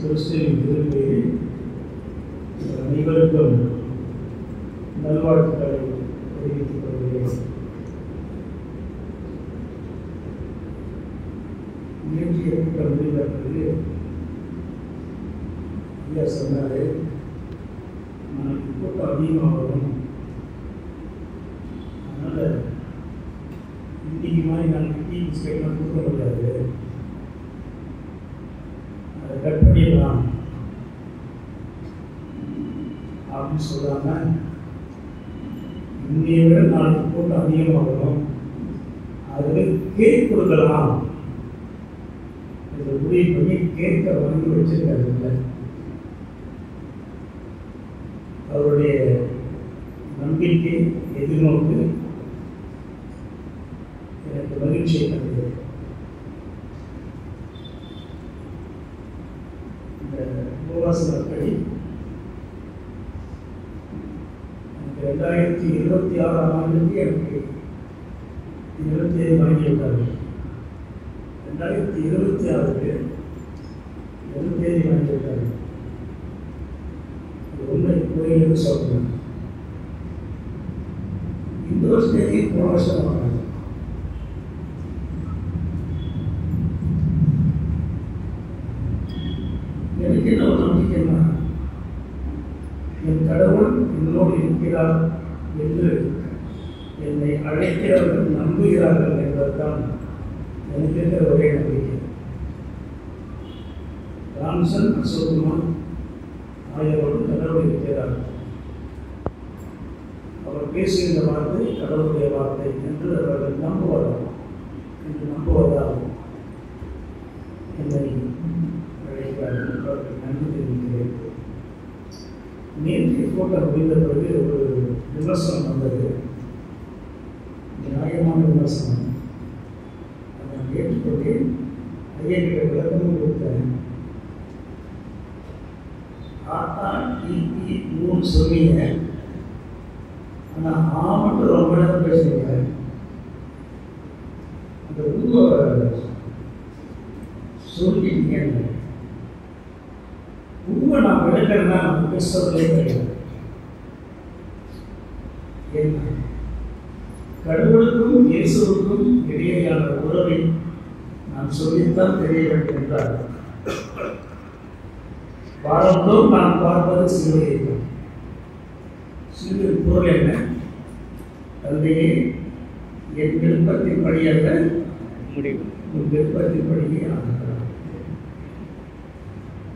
கிறிஸ்துவின் திருப்பெயரில் அனைவருக்கும் நல்வாழ்த்துக்களை தெரிவித்துக் கொள்கிறேன். நேற்றைய கூட்டம் முடிந்தபோது ஐயா சொன்னார், நாளைக்கு கூட்டம் அதிகமாக வரும், அதனால் இன்னைக்கு மாதிரி நாளைக்கு டீ பிஸ்கெட்லாம் கொடுக்க முடியாது, அதை கட் பண்ணிடலாம் அப்படின்னு சொல்லாமல், இன்னையை விட நாளைக்கு கூட்டம் அதிகமாக வரும், அதில் கேக் கொடுக்கலாம் இதை முடிவு பண்ணி கேட்க வாங்கி வச்சிருக்காரு. அவருடைய நம்பிக்கை எதிர்நோக்கு எனக்கு மகிழ்ச்சியை தந்தது. இந்த உபவாச நாட்களை 2026 ஆண்டுக்கு எனக்கு 27 வாங்கிவிட்டார்கள். 2026 27 வாங்கிவிட்டார்கள். உண்மை கோயிலுக்கு சொல்றேன். இந்த வருஷத்துக்கு போன வருஷம் வாங்கினாங்க. எனக்கு என்ன ஒரு நம்பிக்கைன்னா, என் கடவுள் என்னோடு இருக்கிறார் என்று என்னை அழைக்கிறவர்கள் நம்புகிறார்கள் என்பதுதான் எனக்கு இருக்கிற ஒரே நம்பிக்கை. ராம்சன் அசோக்குமார் ஆகியோரோடு கடவுள் இருக்கிறார். அவர் பேசுகின்ற வார்த்தை கடவுளுடைய வார்த்தை என்று அவர்கள் நம்புவதால் என்னை அழைக்கிறார்கள். அவர்கள் நன்றி தெரிவிக்கிறேன். நேற்றைய கூட்டம் முடிந்த பிறகு ஒரு விமர்சனம் வந்தது, நியாயமான விமர்சனம். அதை நான் ஏற்றுக்கொண்டேன். ஐயக்கிட்ட விளக்கமும் கொடுத்தேன். சொன்னீங்க, ஆனால் மட்டும் ரொம்ப நேரம் பேசுறீங்க. அந்த உருவ சொல்லிட்டீங்க. உருவ நான் விளக்கிறேன்னா நம்ம பேசுறதே கிடையாது. ஏன்னா கடவுளுக்கும் இயேசுவுக்கும் இடையேயான உறவை நான் சொல்லித்தான் தெரிய வேண்டும் என்றார். வாரந்தோறும் நான் பார்ப்பது சிலுவையை தான். சிலுவையின் பொருள் என்ன? தந்தையே, என் விருப்பத்தின் படியல்ல, உன் விருப்பத்தின் படியே ஆகிறார்.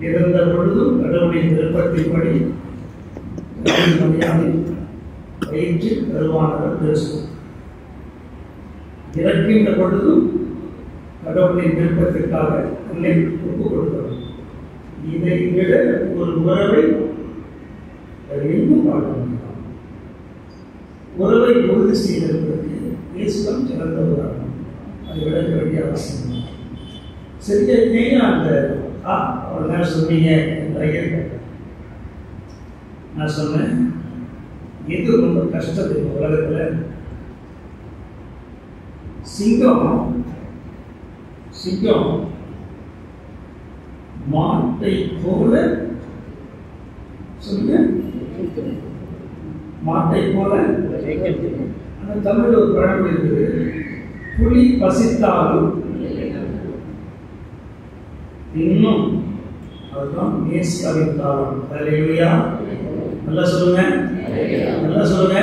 இறந்த பொழுதும் கடவுளின் விருப்பத்தின்படி வயிற்றில் கருவானவர் பேசும். இறக்கின்ற பொழுதும் கடவுளின் விருப்பத்திற்காக என்னை ஒப்புக் கொடுத்தவர். இதை விட ஒரு உறவை எங்கும் பார்க்க முடியும். உறவை உறுதி செய்வதற்கு இயேசுதான் சிறந்த உதாரணம். அதை விளக்க வேண்டிய அவசியம். சரியா அந்த என்ன சொன்னீங்க என்று ஐயர் கேட்டார். நான் சொன்னேன், எது ரொம்ப கஷ்டம் இந்த உலகத்தில்? சிங்கம் மாட்டை போல, சொல்லுங்க, மாட்டை போல. அந்த தமிழ் ஒரு பழமொழி இருக்குது, புலி பசித்தாலும் இன்னும். அதுதான் மேஸ்காவின் காலம். அல்லேலூயா, நல்லா சொல்லுங்க, நல்லா சொல்லுங்க.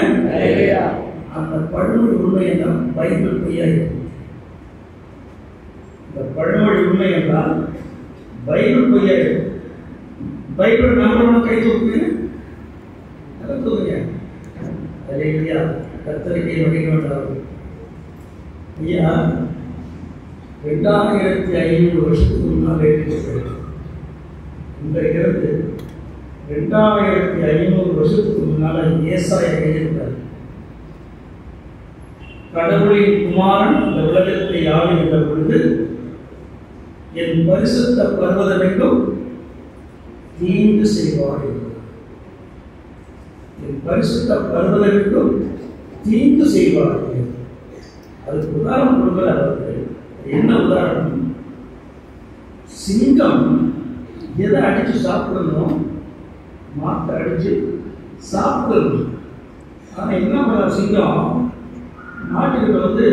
அந்த பழமொழி உண்மை என்றால் பைபிள் பொய்யாயிடும். இந்த பழமொழி உண்மை என்றால் பைபிள் பொய்யாயிடும். பைபிள் நம்பரோட கை தூக்குங்க, தூக்குங்க. அல்லேலூயா, கர்த்தருக்கு வடிக்க வேண்டாம். ஐயா, 2500 வருஷத்துக்கு முன்னால் இந்த இருந்து 2500 வருஷத்துக்கு முன்னால ஏசாயா எழுதியிருந்தார். கடவுளின் குமாரன் இந்த உலகத்தை ஆளுகின்ற பொழுது என் பரிசுத்த பர்வதமெங்கும் தீங்கு செய்வார்கள். என் பரிசுத்த பர்வதமெங்கும் தீங்கு செய்வார்கள். அதுக்கு உதாரணம் கொடுக்கிறார் அவர்கள். என்ன உதாரணம்? சிங்கம் எதை அடித்து சாப்பிடணும்? மாட்டை அடித்து சாப்பிடணும். ஆனால் என்ன பண்ண சிங்கம் மாட்டுக்கிட்ட வந்து,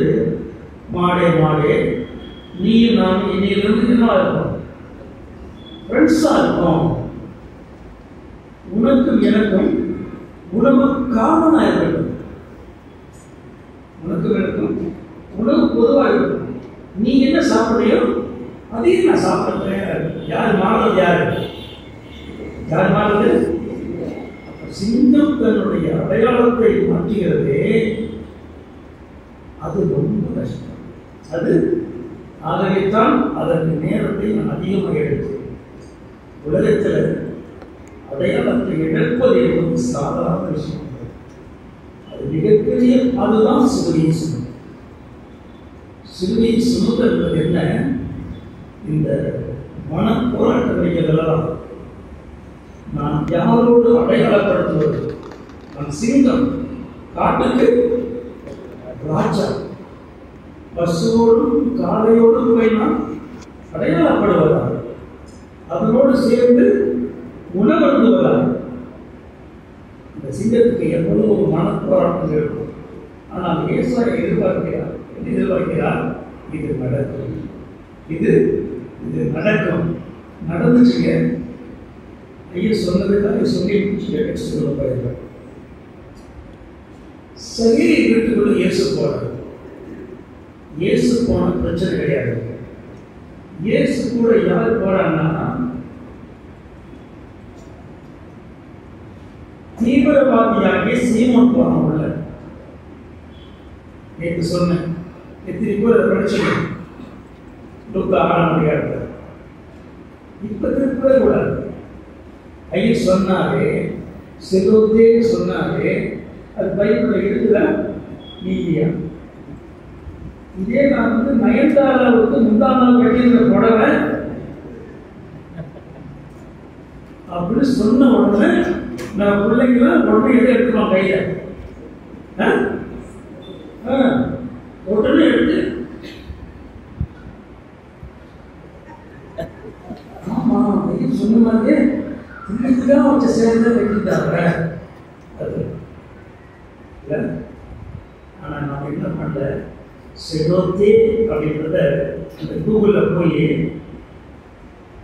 மாடே மாடே நீயும் நானும் இன்னையிலிருந்து என்ன இருக்கும்? ஃப்ரெண்ட்ஸாக இருக்கும். உனக்கும் எனக்கும் உணவு காமனாக இருக்கட்டும். உனக்கும் எனக்கும் உணவு பொதுவாக இருக்கட்டும். நீ என்ன சாப்பிட்றியோ அதையும் நான் சாப்பிட்றேன். யார் மாறுறது? யார் மாறுறது? சிங்கம் தன்னுடைய அடையாளத்தை மாற்றுகிறதே, அது ரொம்ப கஷ்டம். அது ஆகவேத்தான் அதற்கு நேரத்தை நான் அதிகமாக எடுத்தேன். உலகத்தில் அடையாளத்தை இழப்பது என்பது சாதாரண விஷயம். அது மிகப்பெரிய, அதுதான் சிலுவையை சுமந்து. சிலுவையை சுமந்து என்பது என்ன? இந்த மன போராட்ட வழிகளெல்லாம் நான் யாரோடு அடையாளப்படுத்துவது? நான் சிங்கம், காட்டுக்கு ராஜா. பசுவோடும் காளையோடும் போய் நான் அடையாளப்படுவதா? அதனோடு சேர்ந்து உணவருந்துவதா? இந்த சிங்கத்துக்கு எவ்வளவு மனப்போராட்டம் இருக்கும். ஆனால் ஏசாயா எதிர்பார்க்கிறார். என்ன எதிர்பார்க்கிறார்? இது நடக்கும், இது நடக்கும். நடந்துச்சுங்க. ஐயா சொன்னதுக்காக சொல்லி சொல்ல போயிருக்கார். சகேயை வீட்டுக்குள்ள இயேசு போறார். இயேசு போன பிரச்சனை கிடையாது. இயேசு கூட யார் போறான்னா, தீவிரவாதியாகிய சீமோன் போறான் உள்ள. நேற்று சொன்னேன், எத்தனை பேர் படிச்சேன். லூக்கா 6ஆம் அதிகாரத்தில். இப்ப திருப்பவே கூடாது. ஐயா சொன்னாரே, செலோதே சொன்னாரே, அது பைபிள்ல இருக்குதா நீதியா? இதே நான் வந்து நயன்தாராவுக்கு முந்தாம் நாள் கட்டியிருந்த புடவை அப்படின்னு சொன்ன உடனே நான் பிள்ளைங்களாம் உடனே எதை எடுத்துக்கலாம் கையில? உடனே எடுத்து, ஆமா சொன்ன மாதிரியே இன்னைக்குதான் வச்ச சேர்ந்து வைக்கிட்டாங்க. அது இல்லை. ஆனா நான் என்ன பண்ணல, செலோத்தே அப்படின்றத அந்த கூகுளில் போய்,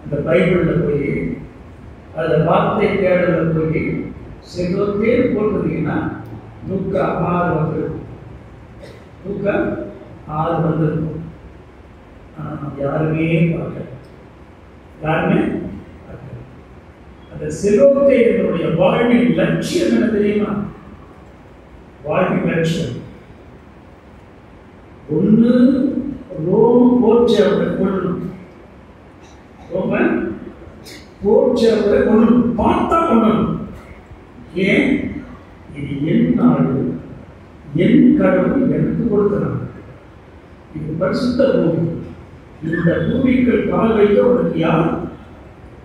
அந்த பைபிளில் போய், அதில் வார்த்தை தேடலில் போய் செலோத்தே போட்டிருந்தீங்கன்னா லூக்கா 6 வந்துருக்கும். லூக்கா 6 வந்துருக்கும். ஆனால் நம்ம யாருமே பார்க்கல. யாருமே பார்க்கல. அந்த செலோத்தே என்னுடைய வாழ்வின் லட்சியம் என்ன தெரியுமா? வாழ்வின் லட்சியம் ஒன்று ரோம போர்ச்சவரை கொள்ளணும். ரோம போர்ச்சவரை கொள்ளணும். பார்த்தா கொள்ளணும். ஏன்? இது என் நாடு, என் கடவுள் எனக்கு கொடுக்கிறான். இது பரிசுத்த பூமி. இந்த பூமிக்கு கால் வைக்க உனக்கு யார்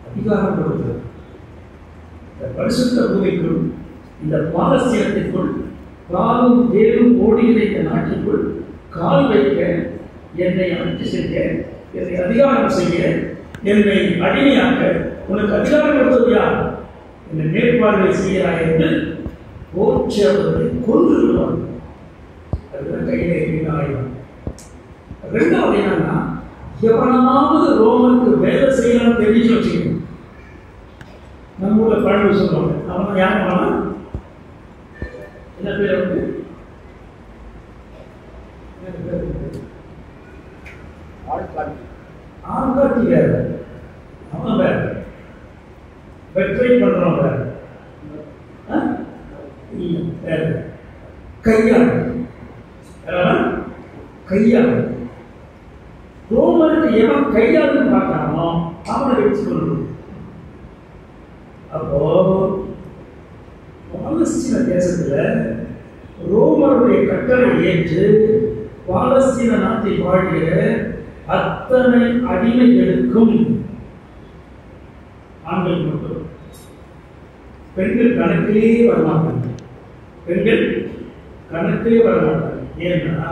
அதிகாரம் கொடுக்கிறார்? இந்த பரிசுத்த பூமிக்குள், இந்த பாலஸ்தீனத்திற்குள், காலும் தேரும் ஓடுகிற இந்த நாட்டிற்குள் கால் வைக்க, என்னை அழைத்து செல்க, என்னை அதிகாரம் செய்ய, என்னை அடிமையாக்க உனக்கு அதிகாரம் கொடுத்தது யார்? என்னை மேற்பார்வை செய்கிறாய் என்று போர்ச்சவர்களை கொன்று விடுவார். அதுதான் கையில ஆயுதம். ரெண்டாவது என்னன்னா, எவனாவது ரோமனுக்கு வேலை செய்யலாம் தெரிஞ்சு வச்சுக்கணும். நம்ம ஊர்ல பழமொழி சொல்லுவாங்க, அவன் யார் போனா என்ன பேர்? வந்து ஆள்காட்டி வேற, அவன் வேற, வெற்றி பண்றவன் வேற, வேற கையாள், கையாள். ரோமனுக்கு எவன் கையாளுன்னு பார்க்கறானோ அவனை வச்சு கொள்ளணும். அப்போ பாலஸ்தீன தேசத்துல ரோமருடைய கட்டளை ஏற்று பாலஸ்தீன நாட்டில் வாழ்கிற அத்தனை அடிமைகளுக்கும், ஆண்கள் மட்டும், பெண்கள் கணக்கிலே வரமாட்டாங்க. பெண்கள் கணக்கிலே வரமாட்டாங்க. ஏன்னா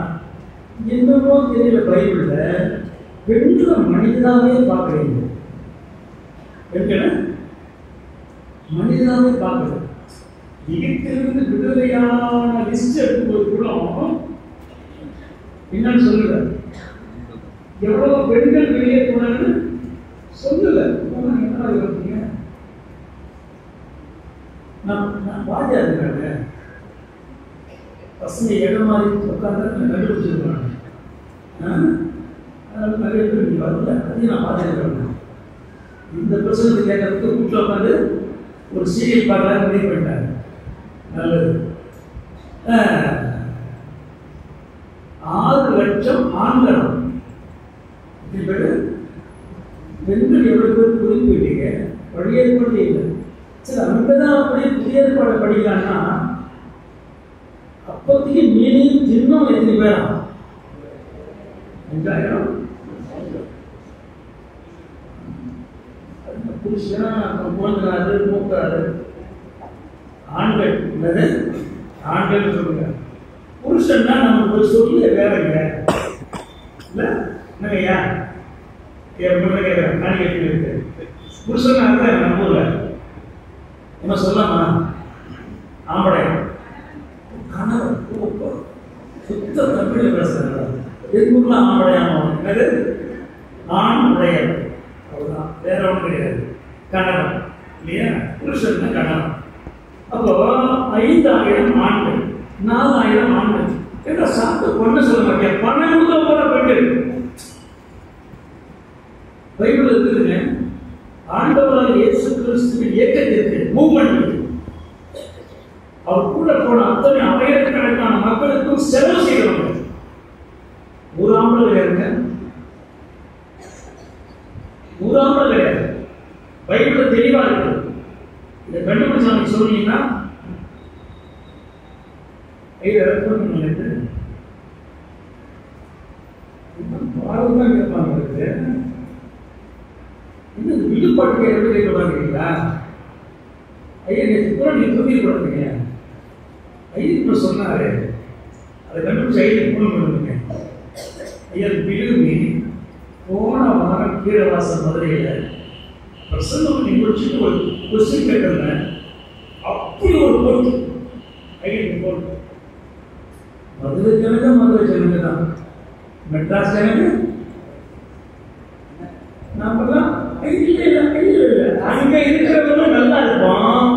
என்னவோ தெரியல, பைபிள்ல பெண்களை மனிதனாவே பார்க்குறீங்க. என்கிற மனிதனாவே பார்க்குது. எகிப்திலிருந்து விடுதலையான லிஸ்ட் எடுக்கும்போது கூட என்னன்னு சொல்லல, எவ்வளவு பெண்கள் வெளியே போனான்னு சொல்லல. என்ன இருக்கீங்க, நான் பாஜா இருக்காங்க பசங்க இடம் மாதிரி உட்காந்து கண்டுபிடிச்சிருக்காங்க. அதனால நிறைய பேர் நீங்க வரல, அதையும் நான் பார்த்துருக்கேன். இந்த பிரச்சனை கேட்கறதுக்கு வீட்டில் உட்காந்து ஒரு சீரியல் பார்க்கலாம் முடிவு பண்ணிட்டாங்க. நல்லது. 6 லட்சம் ஆண்களும் பெண்கள் எவ்வளவு பேர் குறிப்பிட்டீங்க? பழைய ஏற்பாடு இல்லை. சரி, அங்கதான் அப்படியே புதிய ஏற்பாடு படிக்கலாம்னா அப்போதைக்கு மீனையும் தின்னும் எத்தனை பேரா? 5000. புருஷனா போன்றாரு மூக்காரு ஆண்கள் என்னது ஆண்கள் சொல்லுங்க. புருஷன்னா நமக்கு ஒரு சொல்ல வேறங்க இல்ல என்னங்கய்யா கேட்கிறேன். நாடி கேட்டு இருக்கு புருஷன் அர்த்தம் நம்ம ஊர்ல என்ன சொல்லலாமா? ஆம்பளை கணவன் சுத்த தமிழ் பேசுறாங்க. எதுக்குள்ள ஆம்பளையாமோ என்னது ஆண் உடையவர், அவ்வளவுதான், வேற ஒன்றும் கிடையாது. கணவன் இல்லையா? புருஷன் கணவன். அப்போ 5000 ஆண்கள் 4000 ஆண்கள் என்ன சாப்பிட்டு பொண்ணு சொல்ல மாட்டேன். 12 போல பெண்கள் பைபிள் இருக்குதுங்க. ஆண்டவராக இயேசு கிறிஸ்துவின் இயக்கத்திற்கு மூவ்மெண்ட் அவர் கூட போன அத்தனை ஆயிரக்கணக்கான மக்களுக்கும் செலவு செய்யறவங்க. ஒரு ஆம்பளை கிடையாதுங்க, ஒரு ஆம்பளை கிடையாது. பைபிள் தெளிவா இருக்கு. இதை கண்டுபிடிச்சு சொன்னீங்கன்னா பாரதான் கேட்பாங்க. இந்த விழுப்பாட்டு எப்படி கேட்கலாங்களா? ஐயா நேற்று கூட நீங்க தொகுதி கொடுத்தீங்க. ஐயா இப்ப சொன்னாரு, அதை கண்டுபிடிச்சு ஐயா போன் பண்ணுங்க. ஐயா விழுமி போன வாரம் கீழவாசல் மதுரையில பிரசங்கம் நீங்க முடிச்சுட்டு ஒரு கொஸ்டின் கேட்டிருந்தேன். அப்படி ஒரு போட்டு ஐயா போட்டு மதுரை ஜனங்க மதுரை ஜனங்க தான், மெட்ராஸ் ஜனங்க நாமெல்லாம் அங்க இருக்கிறவங்க நல்லா இருப்போம்.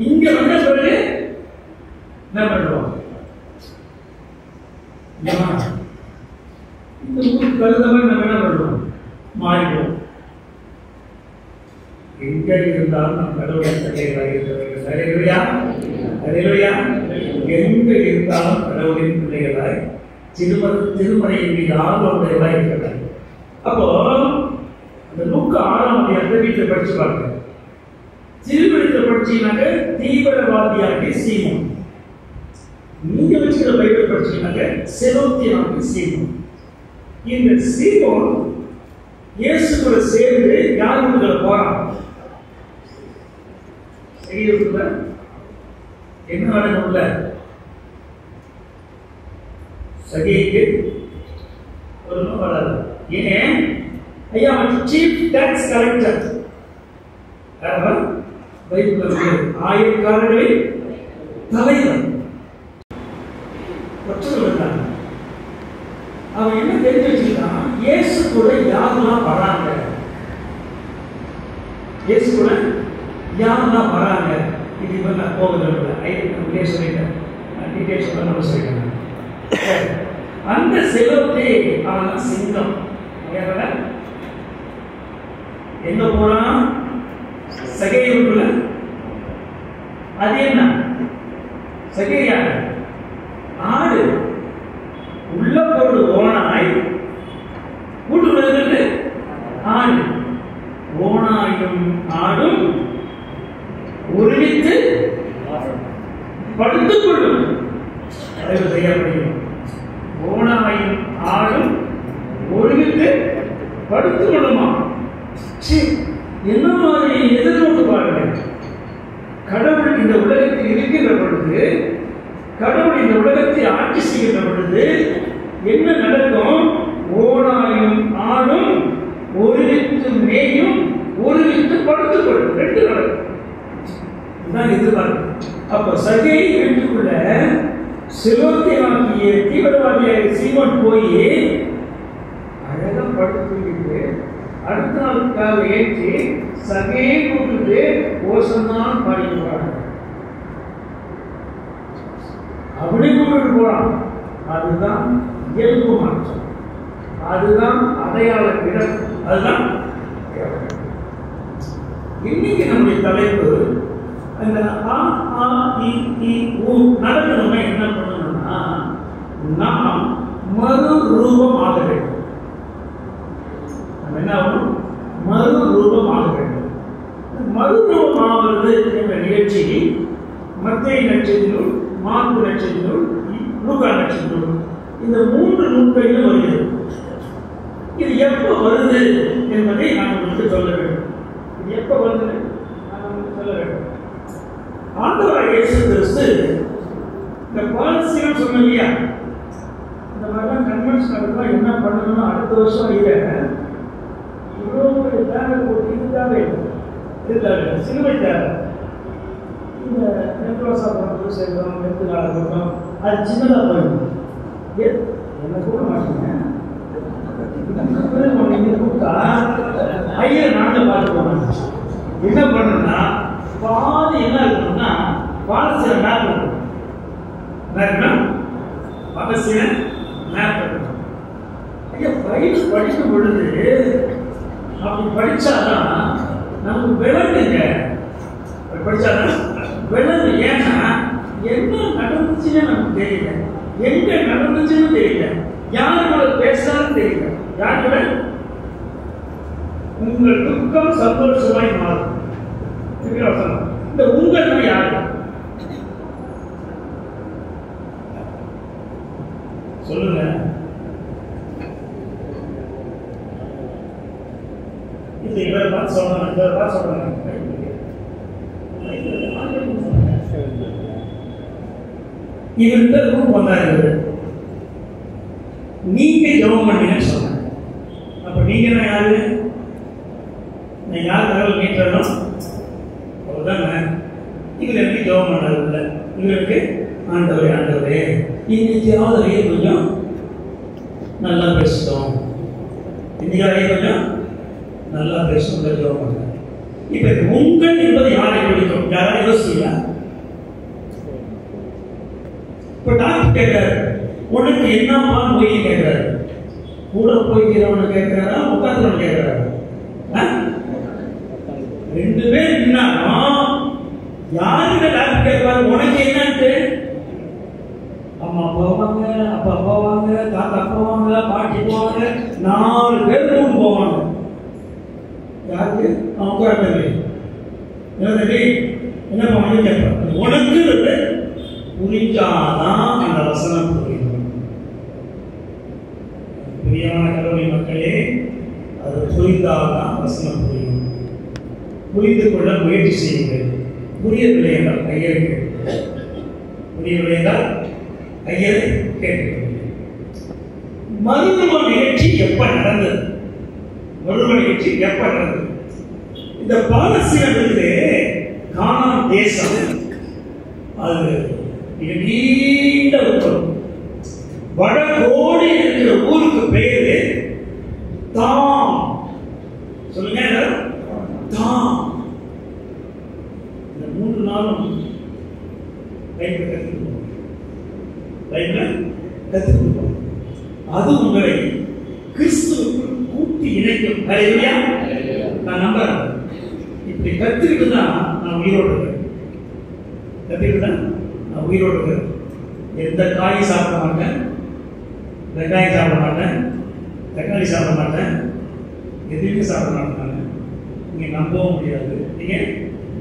இங்க வந்த பிறகு என்ன பண்ணுவோம்? இந்த ஊருக்கு கருதவன் நம்ம என்ன பண்ணுவோம்? மாறிடுவோம். எங்க இருந்தாலும் நம் கடவுளின் பிள்ளைகளாக இருக்கிறவர்கள் அறிவுரையா அறிவுரையா எங்க இருந்தாலும் கடவுளின் பிள்ளைகளாய் திருமறையின் மீது ஆர்வமுடையவர்களாக இருக்கிறார்கள். அப்போ அந்த லூக்கா 6ஆம் அதிகாரத்தை வீட்டில் படிச்சு பாருங்க. திருவிழத்தில் படிச்சீங்கன்னாக்க தீவிரவாதியாகி சீமோன், நீங்க வச்சுக்கிற பைபிள் படிச்சீங்கன்னாக்க செலோத்தியாகி சீமோன். இந்த சீமோன் இயேசு கூட சேர்ந்து யார் வீட்டுல போறான்? என்ன நடக்கும்ல? சகைக்கு ஒரு வராது. ஏன் ஐயா சீஃப் டாக்ஸ் கலெக்டர் பைபிள் ஆயிரக்காரர்களின் தலைவர் ஒற்றுமைட்டாங்க. அவன் என்ன தெரிஞ்சு வச்சுக்கிட்டான்? இயேசு கூட யாரெல்லாம் வராங்க, இயேசு கூட யாரெல்லாம் வராங்க. இது இப்போ நான் போகுது ஐடியா சொல்லிட்டேன், டீட்டெயில்ஸ் சொல்ல நம்ம சொல்லிட்டேன். அந்த செலவுக்கு அவன் சிங்கம் எங்க போறான்? சகையுக்குள்ள. அது என்ன சகையா? ஆடு உள்ள போடு ஓனாய், கூட்டுறது ஆடு. ஓனாயும் ஆடும் ஒருமித்து படுத்துக் கொள்ளும். அறிவு செய்ய முடியும். ஓனாயும் ஆடும் ஒருமித்து படுத்துக் கொள்ளுமா? என்ன மாதிரி எதிர்நோக்கு பாருங்க. கடவுள் இந்த உலகத்தில் இருக்கின்ற பொழுது, கடவுள் இந்த உலகத்தை ஆட்சி செய்கின்ற பொழுது என்ன நடக்கும்? ஓனாயும் ஆடும் ஒருமித்து மேயும் ஒருமித்து படுத்துக் அப்ப சகை வீட்டுக்குள்ள சிலோத்தியாகிய தீவிரவாதியாக சீமோன் போய் அழகா படுத்துக்கிட்டு அடுத்த நாளுக்காக ஏற்றி சகையை கூப்பிட்டு ஓசந்தான் பாடிக்கிறாங்க. அப்படி கூப்பிட்டு போறான். அதுதான் இயல்பு மாற்றம், அதுதான் அடையாள இடம், அதுதான். இன்னைக்கு நம்முடைய தலைப்பு அந்த நடக்கணும்னா என்ன பண்ணணும்னா, நாம் மறு ரூபம் ஆக வேண்டும். நம்ம என்ன ஆகணும்? மறு ரூபம் ஆக வேண்டும். மறு ரூபம் ஆவது என்ற நிகழ்ச்சி மத்தேயு நற்செய்தியிலும் மார்க்கு நற்செய்தியிலும் லூக்கா நற்செய்தியிலும் இந்த 3 நூல்களிலும் வருகிறது. இது எப்போ வருது என்பதை நான் உங்களுக்கு சொல்ல வேண்டும். இது எப்போ வருது நான் உங்களுக்கு சொல்ல வேண்டும். ஆண்டவராகிய இயேசு கிறிஸ்து இந்த பாலஸ்தீனம் சொன்ன இல்லையா, இந்த மாதிரிலாம் கன்வென்ஷன் நடத்தலாம், என்ன பண்ணணும்னு அடுத்த வருஷம் இதை இவ்வளோ பேனர் போட்டு இதுக்காக இதுக்காக சிலுவை தேவை. இந்த நெட்ரோசா பண்ணுறது சேர்க்கிறோம், நெத்து நடக்கிறோம், அது சின்னதாக போயிடும். என்ன கூட மாட்டீங்க கூப்பிட்டா ஐயா நாங்கள் பார்த்துக்கோங்க. என்ன பண்ணணும்னா பாதி என்ன இருக்கணும்னா பாலஸ்தீன மேப் இருக்கணும். பாலஸ்தீன மேப் இருக்கணும். ஐயா பைபிள் படிக்கும் பொழுது அப்படி படிச்சாதான் நமக்கு விளங்குங்க. படிச்சாதான் விளங்கு. ஏன்னா என்ன நடந்துச்சுன்னு நமக்கு தெரியல, எங்க நடந்துச்சுன்னு தெரியல, யார் கூட பேசினாலும் தெரியல. யார் கூட உங்கள் துக்கம் சந்தோஷமாய் மாறும். இந்த உங்கள் யாரு சொல்லுங்க. இது இவரை பார்த்து சொல்றாங்க, இவரை பார்த்து சொல்றாங்க. இவர்கிட்ட ரூம் வந்தாரு, நீங்க ஜெபம் பண்ணீங்கன்னு சொன்னாங்க. அப்ப நீங்க என்ன யாரு? நான் யார் தகவல் மீட்டணும் அவ்வளவுதாங்க. இவர் எனக்கு ஜெபம் பண்ணாரு இல்லை, இவருக்கு ஆண்டவரே ஆண்டவரே இன்னைக்காவது கொஞ்சம் நல்லா பேசுகிறோம், இன்னைக்காவது கொஞ்சம் நல்லா பேசும் ஜெபம் பண்ண. இப்ப உங்கள் என்பது யாரை குறிக்கும்? யாராவது யோசிச்சீங்களா? இப்ப டாக்டர் கேட்கிறாரு, உனக்கு என்னப்பா நோய் கேட்கிறாரு. கூட போய்க்கிறவனு கேட்கிறாரா, உட்காந்துறவனு கேட்கிறாரா? 2 பேர் இருந்தாலும் யாருக்கிட்ட டாக்டர் கேட்கிறாரு உனக்கு என்னன்ட்டு? அம்மா போவாங்க, அப்பா போவாங்க, தாத்தா போவாங்க, பாட்டி போவாங்க, 4 பேர் ரூம் போவாங்க. யாருக்கு? உட்கார்ந்து என்ன பண்ணி கேட்பாங்க. உனக்கு புரிஞ்சாதான் அந்த வசனம் புரியும். பிரியமான கடவுளின் மக்களே, அது புரிந்தால்தான் வசனம் புரியும். புரிந்து கொள்ள முயற்சி செய்யுங்கள். புரியவில்லை என்றால் கையெழு கேட்க, புரியவில்லை என்றால் கையெழு கேட்க. மருத்துவ நிகழ்ச்சி எப்ப நடந்தது? மருத்துவ நிகழ்ச்சி எப்ப நடந்தது? இந்த பாலஸ்தீனத்திலே கானான் தேசம், அது நீண்ட உத்தரம். வடகோடி இருக்கிற ஊருக்கு பேரு தாம். சொல்லுங்க, தாம். இந்த 3 நாளும் லைஃப்ல கற்றுக்கணும், லைஃப்ல கற்றுக்கணும். அது உங்களை கிறிஸ்துவுக்குள் கூட்டி இணைக்கும். ஹல்லேலூயா. நான் நம்புறேன். இப்படி கத்துக்கிட்டு தான் நான் உயிரோடு இருக்கேன். கத்துக்கிட்டு தான் நான் உயிரோடு இருக்கேன். எந்த காயும் சாப்பிட மாட்டேன், வெங்காயம் சாப்பிட மாட்டேன், தக்காளி சாப்பிட மாட்டேன், எதுவுமே சாப்பிட மாட்டேன். நீங்க நம்பவும் முடியாது, நீங்க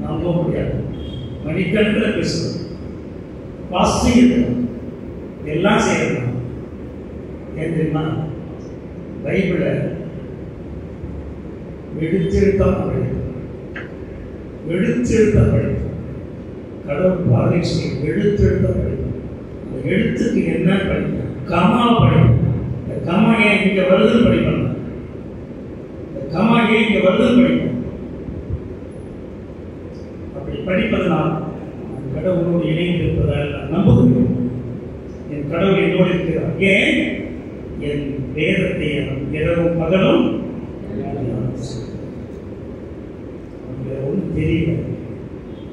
நம்பவும் முடியாது. மணிக்கணக்கில் பேசுறது, பாஸ்டிங் இருக்கணும், எல்லாம் செய்யணும். ஏன் தெரியுமா? பைபிளை எடுத்தெடுத்தான் படிக்கும், எடுத்தெடுத்தான் படிக்கும். கடவுள் பாதை சொல்லி எடுத்தெடுத்தான் படிக்கும். அந்த எழுத்துக்கு என்ன படிக்கும்? கமா படிக்கும். இந்த கமா ஏன் இங்க வருதுன்னு படிக்கணும், இந்த கமா ஏன் இங்க வருதுன்னு படிக்கும். அப்படி படிப்பதனால் கடவுளுடைய இரவும் பகலும் ஒன்றும் தெரியல.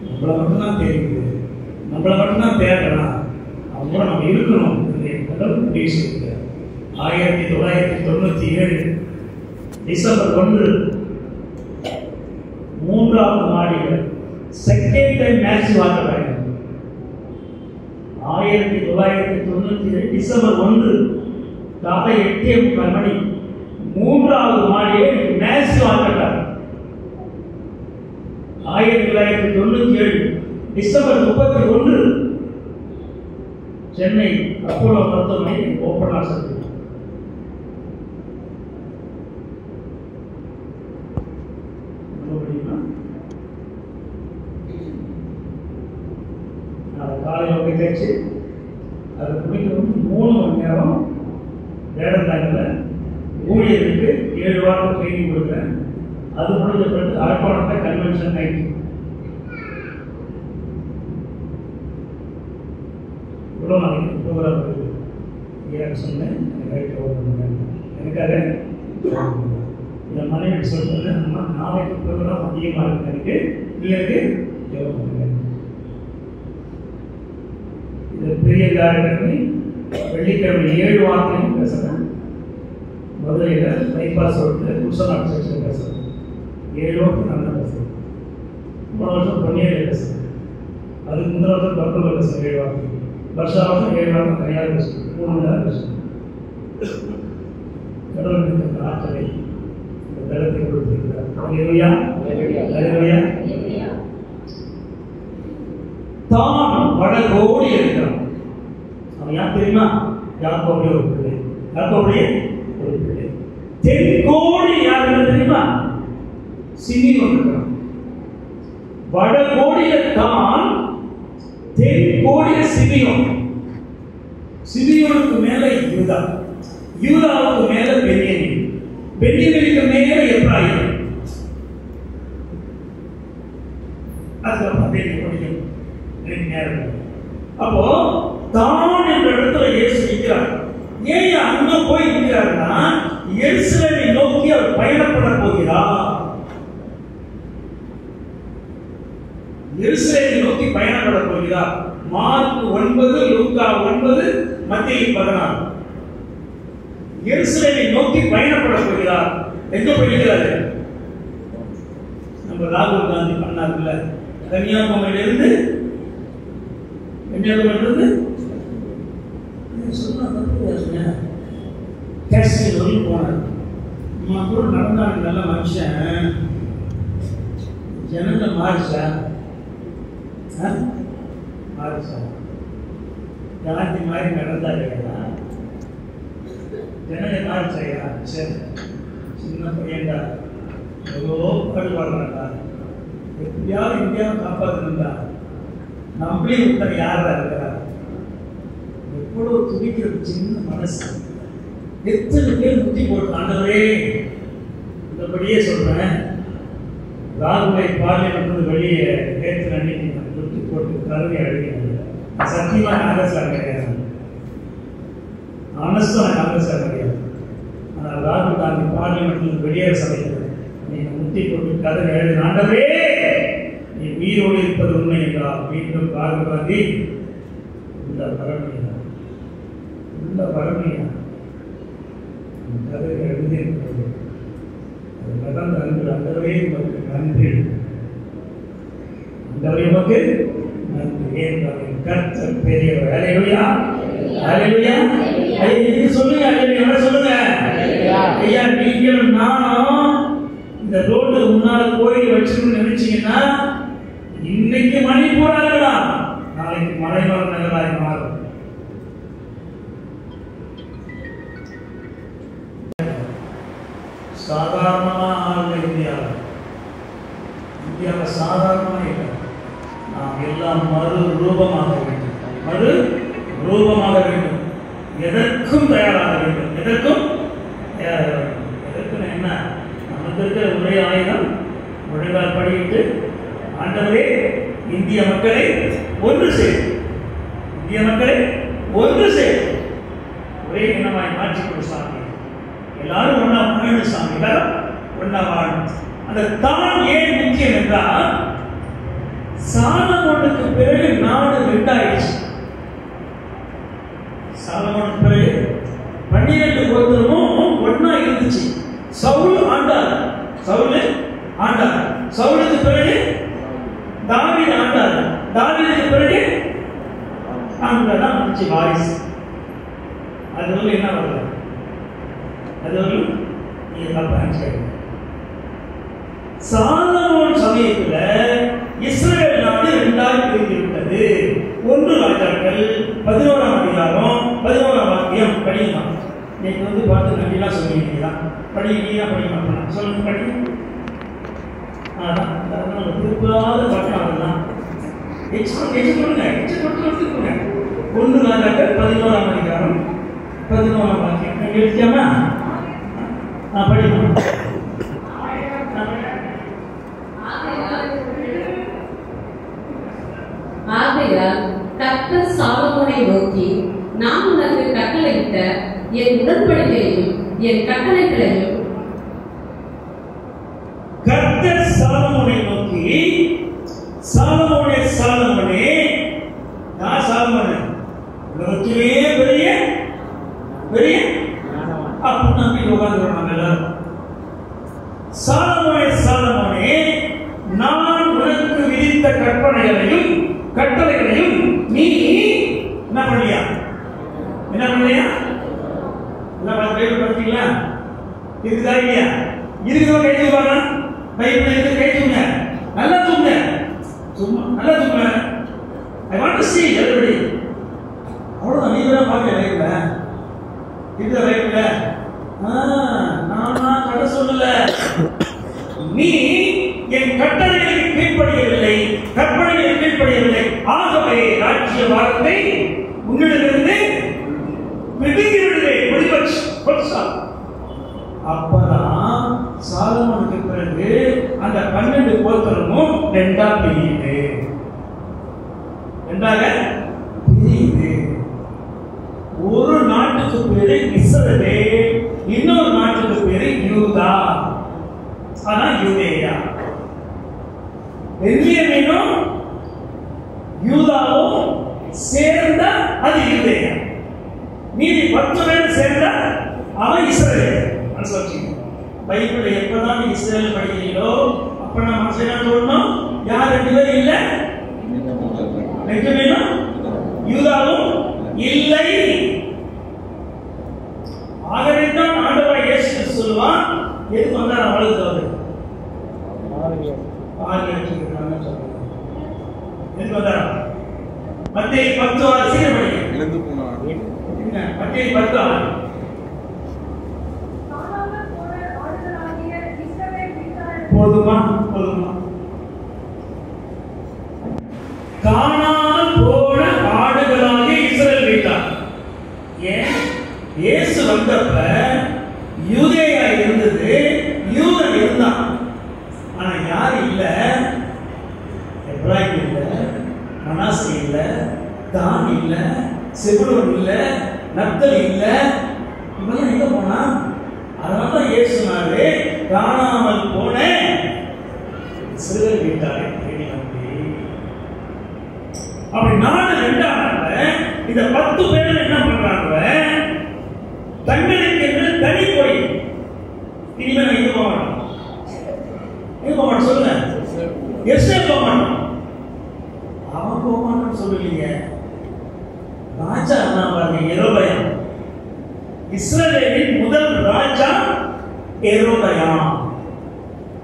நம்மளை மட்டும்தான் தெரியுது, நம்மளை மட்டும்தான் தேடலாம், அவங்க நம்ம இருக்கணும். கடவுள் முடிவு செய்கிறார். 1997 டிசம்பர் 1 3ஆவது மாடியில் செகண்ட் டைம் மேட்ச் வாங்குறாங்க. 1997 டிசம்பர் 1 காலை 8:30 மணி 3ஆவது மாடியில் மேட்ச் வாங்குறாங்க. 1997 டிசம்பர் 31 சென்னை அப்போலோ மருத்துவமனை ஓபன் ஆகிறது. காலையில் போய் தேய்ச்சி அதை குடிக்கணும். 3 மணி நேரம் வேடந்தாங்கில் ஊழியர்களுக்கு 7 வாரம் ட்ரைனிங் கொடுக்குறேன். அது முடிஞ்ச பிறகு அரப்பாணத்தில் கன்வென்ஷன் நைட்டு இவ்வளோ நாளைக்கு ப்ரோக்ராம் இருக்குது. ஏன் சொன்னேன் எனக்காக இந்த மனைவி சொல்றது, நம்ம நாளைக்கு ப்ரோக்ராம் அதிகமாக இருக்கு, எனக்கு நீ எனக்கு யோகம் பண்ணுங்க. இது பெரிய காரியங்களை வெள்ளிக்கிழமை 7 வாரத்தையும் பேசுகிறேன். மதுரையில் பைபாஸ் ரோட்டில் குருசநாட் சர்ச்சில் பேசுகிறேன். 7 வாரத்தை நல்லா பேசுகிறேன். 3 வருஷம் பொன்னியில் பேசுகிறேன். அதுக்கு முந்தின வருஷம் பக்கத்தில் பேசுகிறேன். 7 வாரத்தை வருஷம் 7 வாரம் தனியாக பேசுகிறேன். 3 மணி நேரம் பேசுகிறேன். கடவுளுக்கு ஆற்றலை இந்த தளத்தை கொடுத்திருக்கிறார். அல்லேலூயா, அல்லேலூயா. தான் வடகோடி இருக்கிறான். அவன் யார் தெரியுமா? யாக்கோபுடைய ஒரு பிள்ளை. யாக்கோபுடைய ஒரு பிள்ளை. தென்கோடி யாருன்னு தெரியுமா? சிமியோன் இருக்கிறான். வடகோடிய தான், தென்கோடிய சிமியோன். சிமியோனுக்கு மேல யூதா, யூதாவுக்கு மேல பென்யமீன், பென்யமீனுக்கு மேல எப்ராயிம். அதுக்கப்புறம் படிக்கணும். அப்போ தான் என்ற இடத்துல இயேசு நிற்கிறார். ஏன் அங்க போய் நிற்கிறார்னா, எருசலேமை நோக்கி அவர் பயணப்பட போகிறார். எருசலேமை நோக்கி பயணப்பட போகிறார். மார்க் 9, லூக்கா 9, மத்தேயு 16. எருசலேமை நோக்கி பயணப்பட போகிறார். எங்க போகிறாரு? நம்ம ராகுல் காந்தி பண்ணார்ல, கன்னியாகுமரியிலிருந்து காஷ்மீர் வரையும் போனார். நம்ம கூட நடந்தாங்க. நல்ல மனுஷன். ஜனங்க மாறிச்சா? மாறிச்சா? காந்தி மாதிரி நடந்தாரு. ஜனங்க மாறிச்சாயா? சரி, சின்ன பையன்டா, எவ்வளோ பாடுபாடுறாண்டா, எப்படியாவது இந்தியாவை காப்பாற்றணுண்டா, நம்மளே ஒருத்தர் யாரா இருக்கிறார்? எவ்வளவு துடிக்கிறது சின்ன மனசு. எத்தனை பேர் முத்தி போட்டு ஆண்டவரே, இந்தபடியே சொல்றேன். ராகுலை பார்லிமெண்ட் வெளியே நேற்று அன்னைக்கு முத்தி போட்டு கருவி அழுகிறது. சத்தியமா காங்கிரஸ்ல கிடையாது, ஆனஸ்டா காங்கிரஸ்ல கிடையாது. ஆனால் ராகுல் காந்தி பார்லிமெண்ட் வெளியேற சமைக்கிறது. நீங்க முத்தி போட்டு கருவி எழுது, ஆண்டவரே நீ உயிரோடு இருப்பது உண்மை என்றால் மீண்டும் ராகுல் காந்தி உள்ள வரமையா, உள்ள வரமையா கதை எழுதியிருக்கிறது. அது நடந்த அன்று அந்தவே உமக்கு நன்றி, அந்தவே உமக்கு நன்றி. கர்த்தர் பெரியவர். அல்லேலூயா, அல்லேலூயா. ஐயா சொல்லுங்க, அல்லேலூயா சொல்லுங்க. ஐயா நீங்களும் நானும் இந்த ரோடு முன்னால கோயில் வச்சிருக்கணும்னு நினைச்சீங்கன்னா, இன்னைக்கு மணிப்பூர் நகரலாம், நாளைக்கு மலைவாழ் நகராய் மாறும். சாதாரணமாக இந்தியாவில் சாதாரணமாக இல்லை. நாம் எல்லாம் மறு ரூபமாக வேண்டும், மறு ரூபமாக வேண்டும். எதற்கும் தயாராக வேண்டும், எதற்கும் தயாராக வேண்டும். எதற்கும் என்ன, நமக்கு இருக்கிற ஒரே ஆயுதம் முழங்கால் படியிட்டு, ஆண்டவரே இந்திய மக்களை ஒன்று செய்யும், இந்திய மக்களை ஒன்று செய்யும், ஒரே இனமாய் மாற்றி கொடு சாமி. எல்லாரும் ஒன்னா வாழணும் சாமி, எல்லாரும் ஒன்னா வாழணும். அந்த தான் ஏன் முக்கியம் என்றால், சாலமோனுக்கு பிறகு நாடு ரெண்டாயிடுச்சு. சாலமோனுக்கு பிறகு 12 கோத்திரமும் ஒன்னா இருந்துச்சு. சவுல் ஆண்டார், சவுலுக்கு பிறகு தாவீது ஆண்டார், தாவீதுக்கு பிறகு அங்கதான் வந்துச்சு வாரிசு. அது வந்து என்ன வரல, அது வந்து நீங்க தப்பா நினைச்சுக்க. சாலமோன் சமயத்துல இஸ்ரவேல் நாடு 2ஆக பிரிந்துவிட்டது. 1 ராஜாக்கள் 11ஆம் அதிகாரம் 11ஆம் வாக்கியம் படிக்கலாம். நீங்க வந்து பார்த்து நம்பிலாம் சொல்லுவீங்களா? படிக்கிறீங்களா? படிக்க மாட்டேன் சொல்லுங்க, படிக்க. அதான் திருப்பாத பக்கம். அதெல்லாம் கொடுங்க. 1 ராஜாக்கள் 11ஆம் அதிகாரம் 11ஆம் வாக்கியம் நீங்க எடுத்தாமா? படிக்கலாம். ஆகையால் கர்த்தர் சாலமோனை நோக்கி, நான் உனக்கு கட்டளையிட்ட என் உடன்படிக்கையையும் என் கட்டளைகளையும். கர்த்தர் சாலமோனை நோக்கி, சாலமோனே, நான் சாலமோனே உலகத்திலே பெரிய அப்படின்னு நம்பி உட்கார்ந்துருவாங்க எல்லாரும். சாலமோனே, நான் உனக்கு விதித்த கட்டளைகளையும் நீ என்ன பண்ணியா? எல்லாம் படிச்சீங்களா? இருக்குதா இல்லையா? இருக்குதோ கை தூங்க. பைபிள் இருக்கு, கை தூங்க. நல்லா தூங்க. I want to see everybody. அவ்வளவுதான். நீங்க தான் பாக்க லைவ்ல இந்த லைவ்ல நான் கதை சொல்லல. நீ என் கட்டளைகளுக்கு கீழ்ப்படியவில்லை, கற்பனைகளுக்கு கீழ்ப்படியவில்லை. ஆகவே ராஜ்ய வாரத்தை உன்னிடமிருந்து பிடுங்கி விடுவேன். அப்பதான் சாலமோனுக்கு பிறகு அந்த 12 கோத்திரமும் 2ஆக பிரியுது. ஒரு நாட்டுக்கு பேரு இஸ்ரவேல், இன்னொரு நாட்டுக்கு பேரு யூதா. அதான் யூதேயா. பென்யமீனும் யூதாவும் சேர்ந்த அது யூதேயா. மீதி 10 பேர் சேர்ந்த அவன் இஸ்ரவேல். பைபிள் எப்பதான் இஸ்ரவேல் படிக்கிறீங்களோ அப்ப நம்ம மனசுல சொல்லணும், யார் 2 பேரும் இல்ல, பென்யமீனும் யூதாவும் இல்லை. ஆகவே தான் ஆண்டவர் இயேசு சொல்லுவான், எதுக்கு வந்தார் அவளுக்கு அவர் மத்தேயு 10:6 சீக்கிரம் படிங்க. மத்தேயு 10:6. போதுமா? காணாமல் போன ஆடுகளாகிய இஸ்ரவேல் வீட்டார். ஏன்? இயேசு வந்தப்ப யூதேயா இருந்தது, யூதன் இருந்தான். ஆனா யார் இல்ல? எப்ராயிம் இல்ல, மனாசே இல்ல, தான் இல்ல, செபுலோன் இல்ல, நப்தலி இல்ல. இவங்க எங்க போனா? அதனால இயேசு சொன்னாரு, காணாமல் போன இஸ்ரவேல் வீட்டாரை தேடி வந்தேன். அப்படி நாடு 2ஆக இந்த 10 பேர் என்ன பண்றாங்க? தங்களுக்கு என்று தனி போய் இனிமேல் எங்க போக மாட்டோம் சொல்லுங்க. எஸ்ரேல் போக மாட்டோம். அவன் போக மாட்டோம்னு சொல்லலையே. ராஜா என்ன பாருங்க, யெரொபெயாம். இஸ்ரவேலின் முதல் ராஜா யெரொபெயாம்.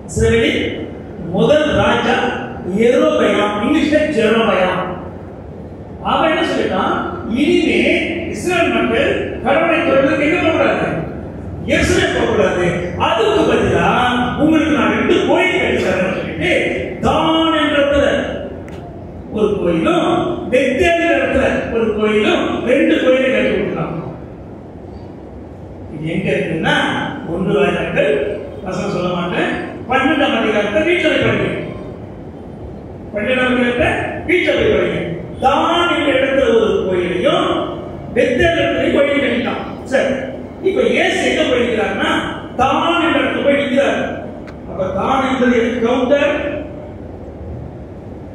இஸ்ரவேலின் முதல் ராஜா யெரொபெயாம். இங்கிலீஷ்ல ஜெரோபெயாம். அவன் என்ன சொல்லிட்டான்? இனிமே இஸ்ரவேல் மக்கள் கடவுளை தொழுது எங்க போகக்கூடாது? எருசலேம் போகக்கூடாது. அதுக்கு பதிலா உங்களுக்கு நான் 2 கோயில் கட்டித்தரேன் சொல்லிட்டு தான் என்ற இடத்துல ஒரு கோயிலும், பெத்தேல் இடத்துல ஒரு கோயிலும், 2 கோயிலை கட்டி கொடுத்தாங்க. இது எங்க இருக்குன்னா 1 ராஜாக்கள் வசனம் சொல்ல மாட்டேன், 12ஆம் அதிகாரத்தை வீட்டில் போய் படிங்க. 12ஆம் அதிகாரத்தை வீட்டில் போய் படிங்க. தான் என்ற இடத்துல ஒரு கோயிலையும், பெத்தேல் இடத்துல கோயில் கட்டிட்டான். சரி, இப்ப இயேசு எங்க போயிருக்கிறார்னா என்பது எது கவுண்டர்?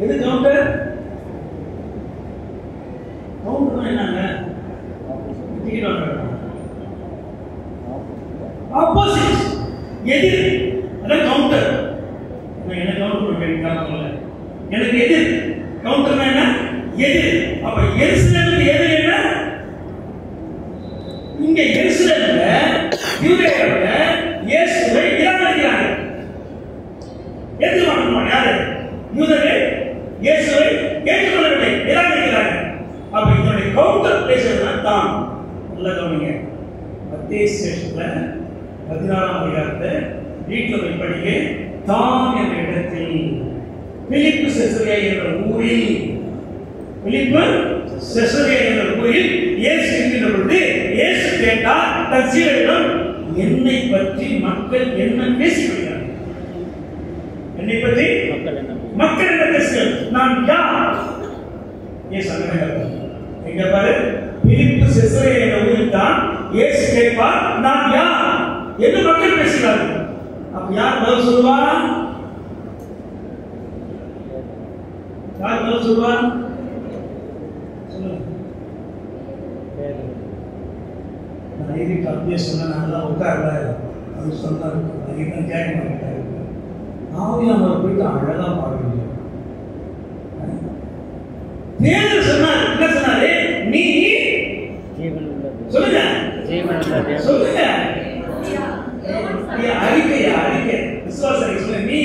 எது கவுண்டர்? கவுண்டர் என்னங்க? ஆப்போசிட், எதிர். அதான் கவுண்டர். என்ன கவுண்டர் கேட்கறாங்கல்ல, எனக்கு எதிர். கவுண்டர்னா என்ன? எதிர். அப்ப எருசலேமுக்கு எதிர் என்ன? இங்க எருசலேம்ல யூதேயாவுல இயேசுவை நிராகரிக்கிறாங்க. ஏற்றுக்கொள்ளணும் யாரு? யூதர்கள் இயேசுவை ஏற்றுக்கொள்ளவில்லை, நிராகரிக்கிறாங்க. அப்ப இதனுடைய கவுண்டர் பேசுறது தான். நல்ல கவனிங்க. மத்தேயு சுவிசேஷத்துல 16ஆம் அதிகாரத்தை வீட்டில் போய் படிக்க. தான் என்ற இடத்தில் பிலிப்பு செசரியா என்ற ஊரில், பிலிப்பு செசரியா என்ற ஊரில் இயேசு இருக்கின்ற பொழுது இயேசு கேட்டார் தன் சீடரிடம், என்னை பற்றி மக்கள் என்ன பேசிவிடுகிறார்கள்? என்னை பற்றி மக்கள் என்ன பேசுகிறார்கள்? நான் யார்? இயேசு அங்கே எங்க பாரு, பிலிப்பு செசரியா என்ற ஊரில் தான் இயேசு கேட்பார், நான் யார் என்று மக்கள் பேசுகிறார்கள். அப்ப யார் பதில் சொல்லுவா? யார் பதில் சொல்லுவா? சொல்லுங்க. நான் இதுக்கு அப்படியே சொன்ன நல்லா உட்கார்ல அது சொன்னாரு. அதுக்கு கேட்க மாட்டேன். ஆவியானவர் போயிட்டு அழகா பாடுறீங்க. பேதர் சொன்னார், என்ன சொன்னாரு? நீ சொல்லுங்க, சொல்லுங்க. அறிக்கை விசுவாசத்தை சொல்லுங்க. நீ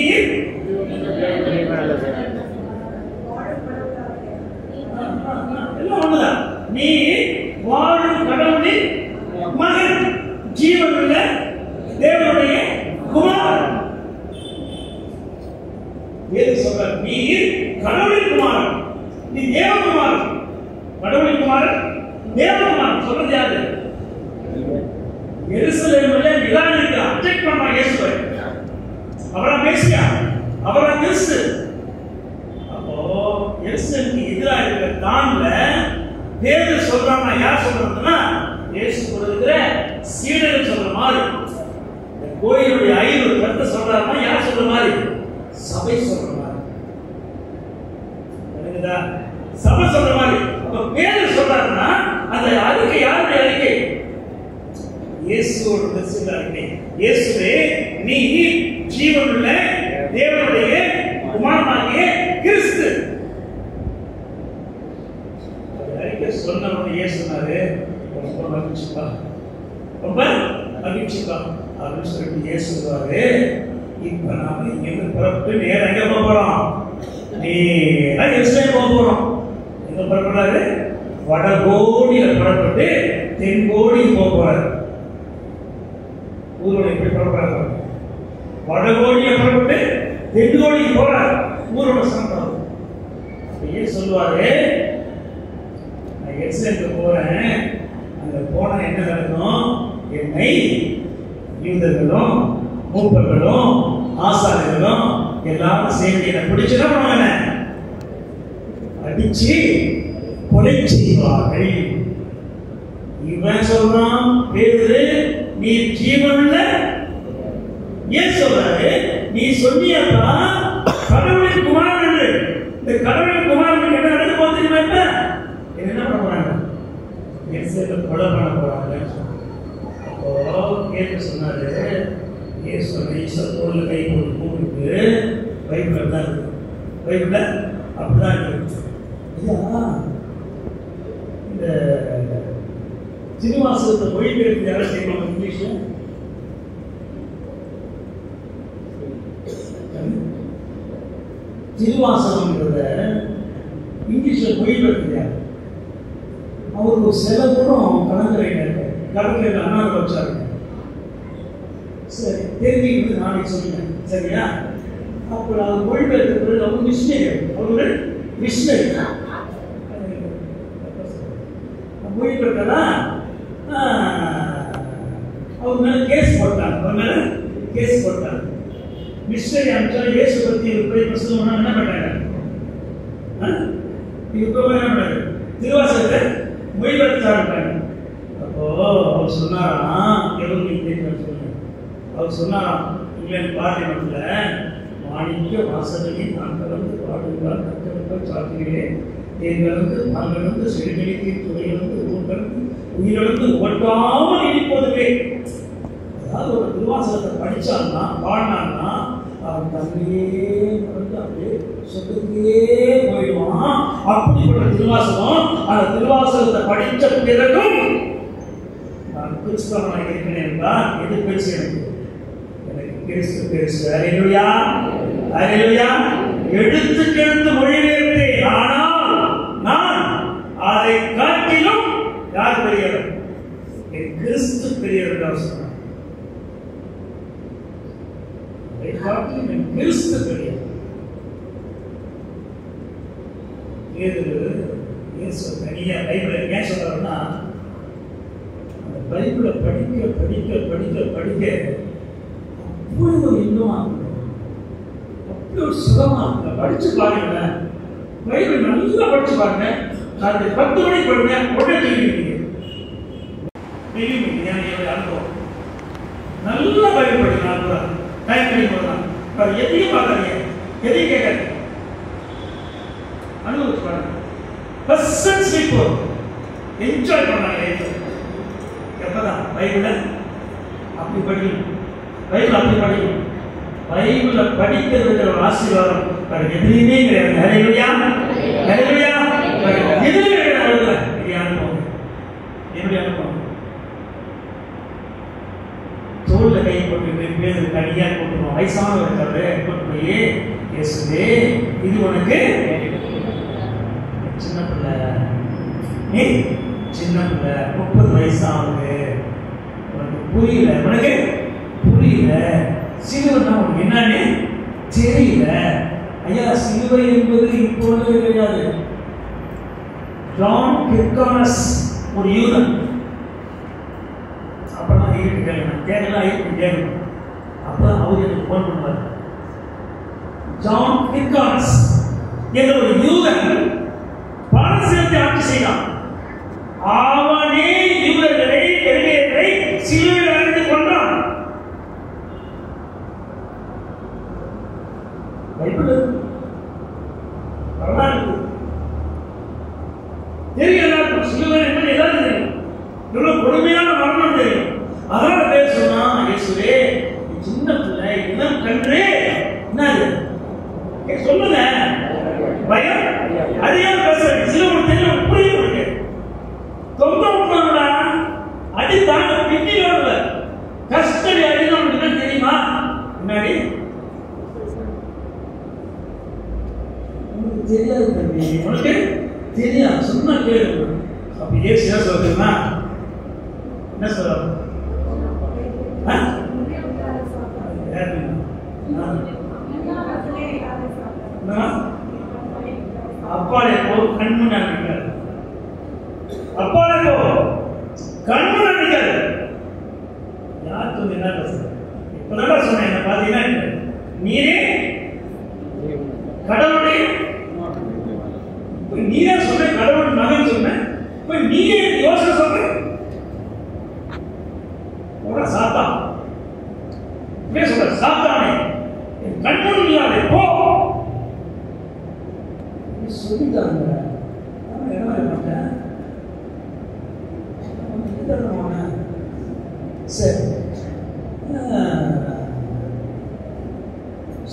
எல்லாம் ஒண்ணுதான். நீ வாழும் கடவுளின் மகன், ஜீவனுள்ள தேவனுடைய குமாரன். வேறு சொல்ற, நீ கடவுளின் குமாரன், நீ தேவகுமாரன். கடவுளின் குமாரன், தேவகுமாரன். சொல்றது யாரு? எருசலேமிலே நிராகரிக்கிற அப்ஜெக்ட் பண்ணா இயேசுவை. அவரா மேசியா, அவரா கிறிஸ்து. அப்போ எருசலேமுக்கு எதிராக இருக்கிற தான்ல பேதுரு சொல்றாங்க. யார் சொல்றதுன்னா இயேசு கொடுக்கிற சீடர்கள் சொல்ற மாதிரி. இந்த கோயிலுடைய 5 கருத்தை சொல்றாருன்னா யார் சொல்ற மாதிரி? சபை சொல்ற மாதிரி. புரியுதா? சபை சொல்ற மாதிரி. அப்ப பேதுரு சொல்றாருன்னா அந்த அறிக்கை யாருடைய அறிக்கை? இயேசுவோட அறிக்கை. இயேசுவே, நீ ஜீவனுள்ள தேவனுடைய குமாரனாகிய கிறிஸ்து. அறிக்கை சொன்னவங்க இயேசுனாரு, ரொம்ப மகிழ்ச்சிப்பா, ரொம்ப மகிழ்ச்சிப்பா அப்படின்னு சொல்லிட்டு இயேசுவாரு. இப்ப நாம இங்கிருந்து புறப்பட்டு நேரம் எங்க போக போறோம்? நேரா எருசலேம் போக போறோம். எங்க புறப்படுறாரு? வடகோடியில புறப்பட்டு தென்கோடி போக போறாரு. ஊரோட எப்படி புறப்படுறாரு? வடகோடியை புறப்பட்டு தென்கோடிக்கு போறாரு. ஊரோட சம்பளம் ஏன் சொல்லுவாரு, நான் எருசலேமுக்கு போறேன், அங்க போனா என்ன நடக்கும்? என்னை யூதர்களும் மூப்பர்களும் ஆசாரியர்களும் எல்லாரும் சேர்ந்து என்ன பிடிச்சுதான் பண்ணுவாங்க, அடிச்சு கொலை செய்வார்கள். இவன் சொல்றான் பேதுரு, நீ ஜீவனுள்ள ஏன் சொல்றாரு? நீ சொன்னியப்பா கடவுளின் குமாரன் என்று. இந்த கடவுளின் குமாரன் என்ன நடக்க போகுது தெரியுமா? என்ன பண்ண போறாங்க? இயேசுவை கொலை பண்ண போறாங்க. அப்போ கேட்டு சொன்னாரு, இயேசு தோல்ல கை போட்டு கூப்பிட்டு பைபிள் தான் இருக்கு. பைபிள்ல அப்படிதான் இருக்கு. இந்த திருவாசகத்தை மொழிபெயர்ப்பு யாரும் செய்வாங்க இங்கிலீஷ்ல? திருவாசகம்ன்றத இங்கிலீஷ்ல மொழிபெயர்ப்பு யாரு? அவருக்கு சில தூரம் கடற்கரையில் அண்ணா வச்சாரு. சரி, தெரிஞ்சுக்கிட்டு நானே சொல்லிட்டேன். சரியா? அப்போ அது மொழிபெயர்ப்பு அவங்க மிஷினரி, அவரு மிஷினரி மொழிபெயர்த்தா அவர் மேல கேஸ் போட்டாங்க. அவர் மேல கேஸ் போட்டாங்க. மிஷினரி அனுப்பிச்சா இயேசு பத்தி பிரசங்கம் என்ன பண்ணாங்க? இப்போ என்ன பண்ணாங்க? திருவாசகத்தை மொழிபெயர்த்தாங்க. அப்போ அவர் சொன்னாராம், அவர் சொன்னாராம் இங்கிலாந்து பார்லிமெண்ட்ல மாணிக்க வாசனையை நான் கலந்து பாடுகிறார் நற்கருக்கள் சாத்துகிறேன் தேன் கலந்து நான் கலந்து செடிகளுக்கு துறை கலந்து ஊர் கலந்து உயிரிழந்து ஒட்டாமல் இனிப்பதுவே. அதாவது ஒரு திருவாசகத்தை படித்தான்னா பாடினான்னா அவன் தன்னையே வந்து அப்படியே சொத்துக்கே போயிடுவான். அப்படிப்பட்ட திருவாசகம். அந்த திருவாசகத்தை படித்த பிறகும் நான் கிறிஸ்தவனாக இருக்கிறேன் என்றால் எது பெருசு? எனக்கு கிறிஸ்து பெருசு. அல்லேலூயா, அல்லேலூயா. எடுத்து மொழிபெயர்த்தேன், ஆனால் நான் அதை காட்டிலும் யார் பெரியவர்? என் கிறிஸ்து பெரியவர் என்று சொன்னார். கிறிஸ்து பெரியவர். தனியா பைபிளை ஏன் சொல்றாருன்னா, அந்த பைபிளை படிக்க படிக்க படிக்க படிக்க அப்படி ஒரு இன்னும் அப்படி ஒரு சுகமா படிச்சு பாருங்க. பைபிள் நல்லா படிச்சு பாருங்க. அது 10 மணிக்கு படிங்க, உடனே தெரிவிப்பீங்க. அனுபவம் நல்லா பைபிள் படிக்கலாம். டைம் கிடைக்கும். எதையும் பார்க்காதீங்க, எதையும் கேட்காதீங்க, அனுபவிச்சு பாருங்க. என்ஜாய் பண்ணாங்க. எப்பதான் பைபிளை அப்படி படிக்கணும், பைபிள் அப்படி படிக்கணும். பைபிளை படிக்கிறது ஒரு ஆசீர்வாதம் எதுலையுமே கிடையாது. ஹல்லேலூயா, ஹல்லேலூயா. எதுலையும் கிடையாது. அனுபவம் என்னுடைய அனுபவம். தோல்ல கை போட்டு பேர் தனியாக போட்டுருவோம். வயசானவர் இருக்காரு, கொண்டு போய் இயேசுவே இது உனக்கு சின்ன பிள்ளை, நீ சின்ன பிள்ளை, 30 வயசு ஆகுது, உனக்கு புரியல, உனக்கு புரியல, சிலுவைன்னா உனக்கு என்னன்னு தெரியல. ஐயா, சிலுவை என்பது இப்பொழுது கிடையாது. ஜான் கிர்கானஸ் ஒரு யூதன். அப்பெல்லாம் இருக்கு கேட்கணும், கேட்கலாம் இருக்கு கேட்கணும். அப்பதான் அவர் எனக்கு போன் பண்ணுவார். ஜான் கிர்கானஸ் என்ற ஒரு யூதன் பாரசீகத்தை ஆட்சி செய்தான். அவனே யூதர்களை எதிரிகளை சிலுவையில் அறைந்து கொண்டான். பைபிள் வரலாறு தெரியும். சிலுவை என்பது எல்லாரும் தெரியும். இவ்வளவு கொடுமையான மரணம் தெரியும். அதனால பேர் சொன்னா, இயேசுவே சின்ன பிள்ளை இளம் கன்று என்னது சொல்லுங்க, பயம் அதிகம் பேசுறேன். சிலுவை தெரியும், புரியும். உனக்கு தொங்க விட்டுறா அடி தாங்க பின்னியோட கஸ்டடி அடிதான் உனக்கு தெரியுமா? முன்னாடி உனக்கு தெரியாது தம்பி, உனக்கு தெரியாது. சொன்னா கேளு. அப்ப ஏசு என்ன சொல்றதுன்னா, என்ன சொல்றாரு? அப்பாலே போ, கண்முன்னா நிற்காது. அப்பாலே போ, கண்முன்னா நிற்காது. யார் சொல்லி என்ன பேசுற? இப்பதான் சொன்னேன். என்ன பாத்தீங்கன்னா, நீரே கடவுளுடைய, நீரே சொன்ன கடவுள் மகன் சொன்ன, நீரே யோசனை சொல்ற சாத்தா சொல்ற சாத்தானே கண்முன் இல்லாதே போ சொல்லிட்டாங்க. சரி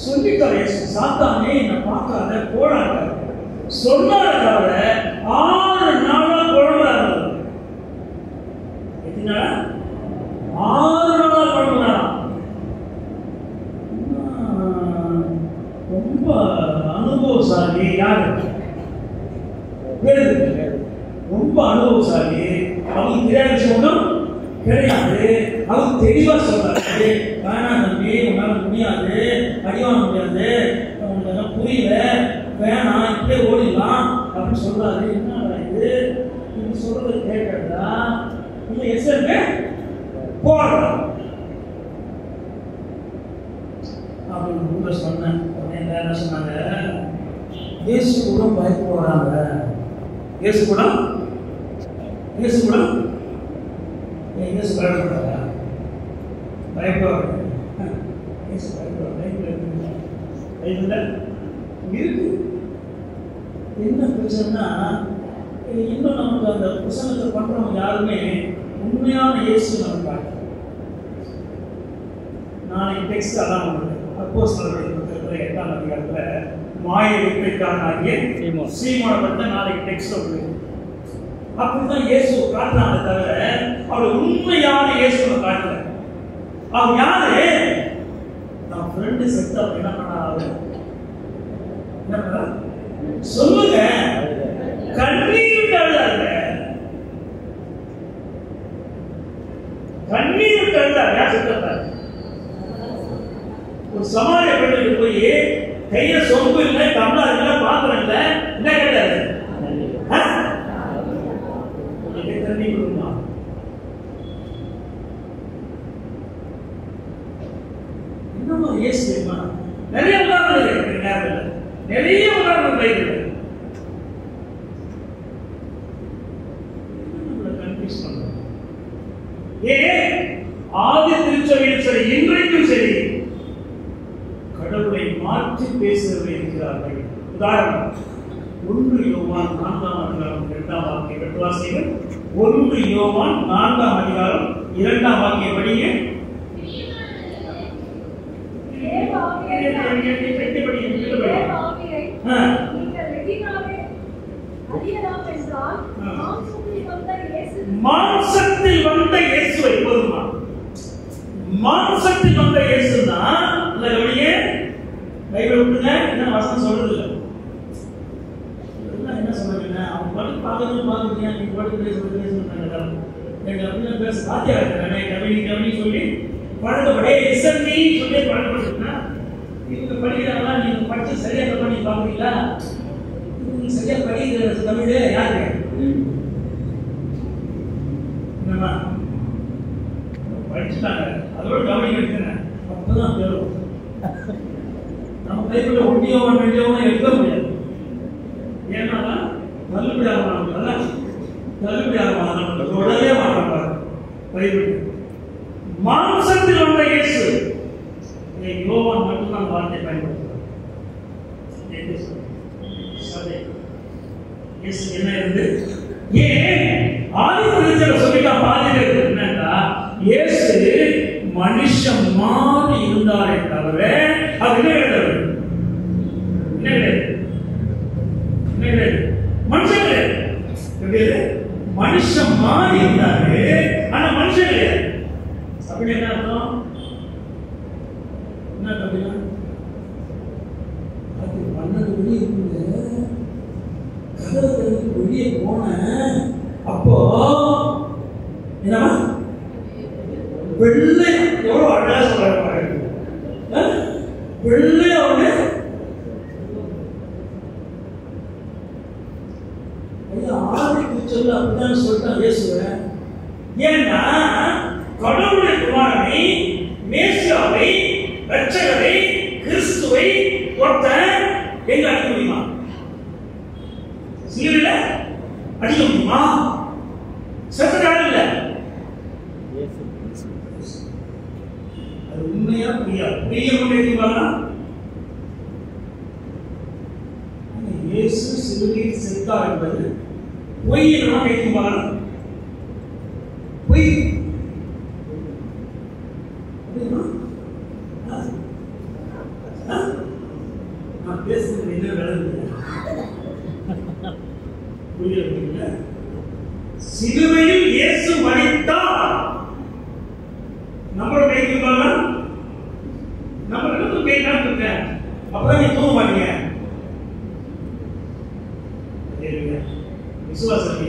சொல்லிட்டாரு. சாத்தானே என்ன பார்க்காத போடாங்க சொன்னார தவிர 6 நாளா குழம்பா இருந்தது. எத்தனை 6 நாளா குழம்புனா ரொம்ப அனுபவசாலி. யாரு ரொம்ப அனுபவசாலி. அவங்களுக்கு தெரியாத விஷயம் ஒன்றும் கிடையாது. அவங்க தெளிவா சொல்றாரு, வேணாம் தம்பி, உன்னால முடியாது, அடிவாங்க முடியாது, உனக்கு எல்லாம் புரியல, வேணாம், இப்படியே ஓடிடலாம் அப்படின்னு சொல்றாரு. என்ன இது நீங்க சொல்றது கேட்கறதா? நீங்க எஸ்எல்ல போடலாம் அப்படின்னு சொன்னேன். என்ன சொன்னாங்க? இயேசு கூட பயப்பட வராங்க. இயேசு கூட பயப்படுறாங்க. பயப்படுவாங்க. பைபிள்ல இருக்கு. என்ன பிரச்சனைனா, இன்னும் நமக்கு அந்த பிரசங்கத்தை பண்றவங்க யாருமே உண்மையான இயேசு நமக்கு காட்டல. நாளைக்கு டெக்ஸ்ட் அதான் அப்போஸ்தலர்களுடைய புத்தகத்துல 8ஆம் அதிகாரத்துல மாய வித்தைக்காரனாகிய சீமோனை பத்தி நாளைக்கு டெக்ஸ்ட் வருது. அப்படிதான் இயேசு காட்டுறாங்க தவிர அவர் உண்மையான இயேசுவை காட்டல. அவர் யாரு? நான் ஃப்ரெண்டு செத்து அவர் என்ன பண்ணாரு? என்ன பண்ணா சொல்லுங்க. கண்ணீர் விட்டாங்க, கண்ணீர் விட்டாங்க. யார் செத்தார்? ஒரு சமாரிய பெண்ணுக்கு போய் கையில சொம்பு இல்லை, டம்ளர் இல்லை, பாத்திரம் இல்லை, என்ன கேட்டாரு? தண்ணி கொடுமா. என்னமா இயேசு தெரியுமா? நிறைய உதாரணங்கள் இருக்கு, நிறைய உதாரணங்கள் பைபிள்ல. கன்ஃபியூஸ் பண்றோம். ஆதி திருச்சபையில் சரி, இன்றைக்கும் சரி, கடவுளை மாற்றி பேசுகிறவர்கள் இருக்கிறார்கள். உதாரணம் 1 யோவான் 4ஆம் அதிகாரம் 2ஆம் வாக்கியம். வெட்டுவாசிகள் 1 யோவான் 4ஆம் அதிகாரம் 2ஆம் வாக்கியம் படிங்க. மாம்சத்தில் வந்த இயேசுவை போதுமா? மாம்சத்தில் வந்த இயேசுனா இல்லையே பைபிள் விட்டுங்க. என்ன வசனம் சொல்றது இல்லை. என்ன சொல்றீங்க? அவங்க பாட்டு பார்க்கறீங்க, நீங்க பாட்டு பேசுறாங்க. எங்க அப்படின்னா பேச சாத்தியா இருக்கிறாங்க. கவினி சொல்லி பழக்கப்படே இசை சொல்லி பழக்கப்படுறா. இவங்க படிக்கிறாங்களா? நீங்க படிச்சு சரியா பண்ணி பாக்குறீங்களா? நீங்க சரியா படிக்கிற தமிழே யாரு? என்னன்னா படிச்சுட்டாங்க, அதோட கவனிக்க எடுக்கிறேன். அப்பதான் பேரும் நம்ம பைபிள்ல 1 யோவான் 2 யோவான் எழுத முடியாது. ஏன்னா தள்ளுபடியாகும், தள்ளுபடியாகும் தொடவே மாட்டாங்க பைபிள். மாம்சத்தில் வந்த இயேசு யோவான் மட்டும்தான் வார்த்தை பயன்படுத்துறார். என்ன இருந்து ஏன் ஆதி திருச்சபை சொல்லிட்டா பாதிக்கிறது என்னன்னா, இயேசு மனுஷன் மாறி இருந்தாரே தவிர அது என்ன கிடையாது, மனுஷன் கிடையாது. மனுஷன் மாறி இருந்தாரு, ஆனா மனுஷன் கிடையாது. அப்படி என்ன அர்த்தம்? என்ன அப்படின்னா அது 12 மணி இருக்குங்க, கதவை வெளியே போன அப்போ என்னவா வெள்ளை, எவ்வளவு அழகா சொல்றாங்க, வெள்ளை அவனு ஆதிக்கு சொல்ல அப்படிதான் சொல்லிட்டான் இயேசுவ. ஏன்னா கடவுளுடைய குமாரனை, மேசியாவை, இரட்சகரை, கிறிஸ்துவை ஒருத்தன் எங்க அடிக்க முடியுமா? சீரில அடிக்க முடியுமா? செத்ததான இல்ல. அது உண்மையா புரியா? புரிய கொண்டிருக்கிறாங்களா? இயேசு சிலுவையில் செத்தார் என்பது பொய் என்று நாம் கேட்கும்போது பொய். நான் பேசுறது என்ன விளங்குது? புரியல. சிலுவையில் இயேசு மரித்தார் நம்மளோட கேட்கும்போது நம்ம இடத்துல கேட்காம இருக்க, அப்பதான் நீ தூங்க மாட்டீங்க. விசுவாசம்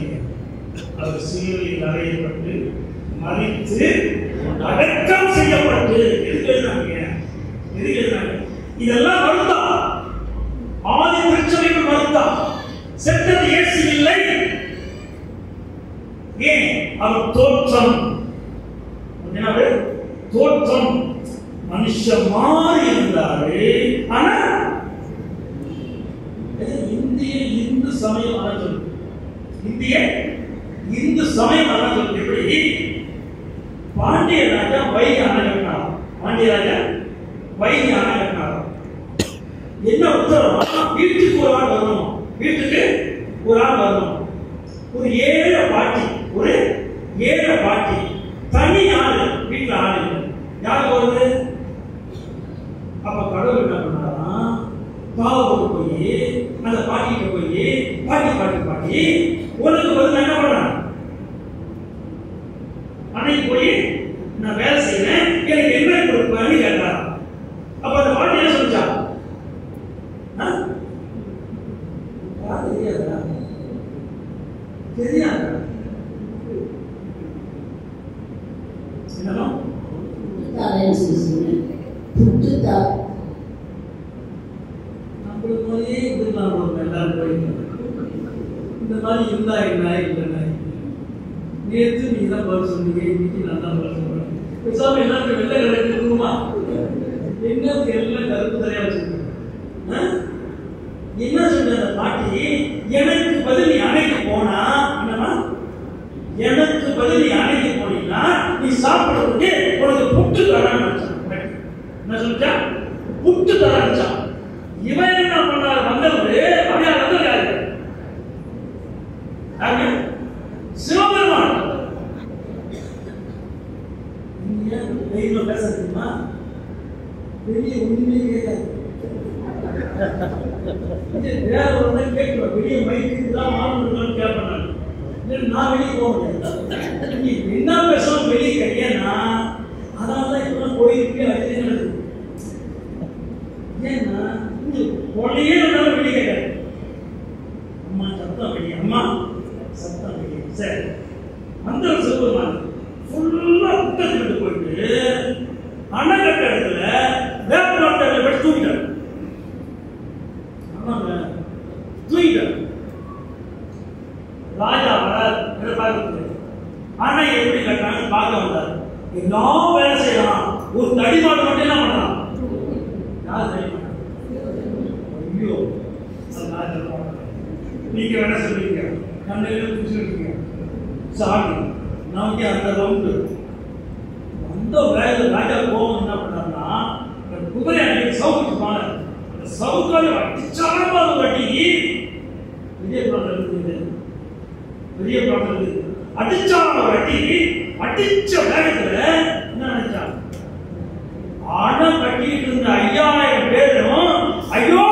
அவர் சிலுவையில் அறையப்பட்டு மரித்து அடக்கம் செய்யப்பட்டு இதெல்லாம் மறுத்தா. ஆதி திருச்சபைகள் மறுத்தா. செத்தது இயேசு இல்லை. ஏன்? அவர் தோற்றம், தோற்றம் மனுஷன் மாறி இருந்தாரு. ஆனா இந்து சமயம் அறஞ்சொல், இந்திய இந்து சமயம் அறஞ்சொல். எப்படி? பாண்டிய ராஜா வைகை அணை கட்டினார். பாண்டிய ராஜா வைகை அணை கட்டினார். என்ன உத்தரவா? வீட்டுக்கு ஒரு ஆள் வரணும், வீட்டுக்கு ஒரு ஆள் வரணும். ஒரு ஏழை பாட்டி தனி ஆளு, வீட்டுல ஆளு யாருக்கு வருது? அப்ப கடவுள் என்ன பண்ணாரா? பாவத்துக்கு போய் அந்த பாட்டிகிட்ட போய் பாட்டி உனக்கு பதில் என்ன பண்றான்? அன்னைக்கு போய் நான் வேலை செய்யறேன், எனக்கு என்ன கொடுப்பேன்னு கேட்டாரா? அப்ப அந்த பாட்டி என்ன சொல்லிச்சா? தெரியாதா? என்னன்னா நம்மளுக்கு மாதிரியே இருந்தாலும் எல்லாரும் போயிருந்தோம். இந்த மாதிரி இருந்தா என்ன இல்லைன்னா நேற்று நீங்க தான் பதில் சொன்னீங்க, இன்னைக்கு நான் தான் பதில் சொல்றேன். பேசாம எல்லாருக்கும் வெள்ளை கலர் இருக்குமா? என்னத்துக்கு எல்லாம் கருப்பு தரையா வச்சிருக்கீங்க? என்ன சொல்ற அந்த பாட்டி? எனக்கு பதில் நீ அணைக்கு போனா என்னமா? எனக்கு பதில் நீ அணைக்கு போனீங்கன்னா நீ சாப்பிடுறதுக்கு உனக்கு புட்டு தரான்னு என்ன சொல்லிச்சா? புட்டு தரான்ச்சா. இவன் என்ன பண்ணாரு? வந்தவரு அவன் வந்தவர் யாரு? சிவபெருமான். நீங்க பேச தெரியுமா? பெரிய ஒண்ணுமே கேட்காது. வேற ஒரு கேட்கலாம், வெளியே மைக்கு தான் மாறணும் கேட்பேன். நான் வெளியே போக முடியாது. என்ன பேசணும் வெளியே கிடையாதுன்னா அதனாலதான் இப்ப கோயிலுக்கு அது நடக்குது. ஏன்னா கொலையே இருந்தாலும் வெளியே கேட்காது. அம்மா சத்தம் வெளியே, அம்மா சத்தம் வெளியே. சரி, அந்த சிவபெருமான் ஃபுல்லா புத்தகத்துக்கு போயிட்டு அணைக்கட்ட இடத்துல வேப்பமரத்தை வச்சு தூக்கிட்டார். தூக்கிட்டார். ராஜா பார்க்க அணை எப்படி கட்டாங்க பார்க்க வந்தார். எல்லாம் வேலை செய்யலாம், ஒரு தடிமாடு மட்டும் என்ன பண்றான்? யார் தடிமாடு? ஐயோ, நீங்க வேணா சொல்லுவீங்க, நம்ம சொல்லுவீங்க சாமி நமக்கு அந்த ரவுண்டு அந்த வேலை. ராஜா கோவம் என்ன பண்ணாருன்னா குதிரை அன்னைக்கு சவுக்கு போனார். அந்த சவுக்கால அடிச்சாலும் அது வட்டி பெரிய ப்ராப்ளம் அடிச்சாலும் வட்டி. அடிச்ச வேகத்துல என்ன நினைச்சான்? அணை கட்டிட்டு இருந்த 5000 பேரும் ஐயோ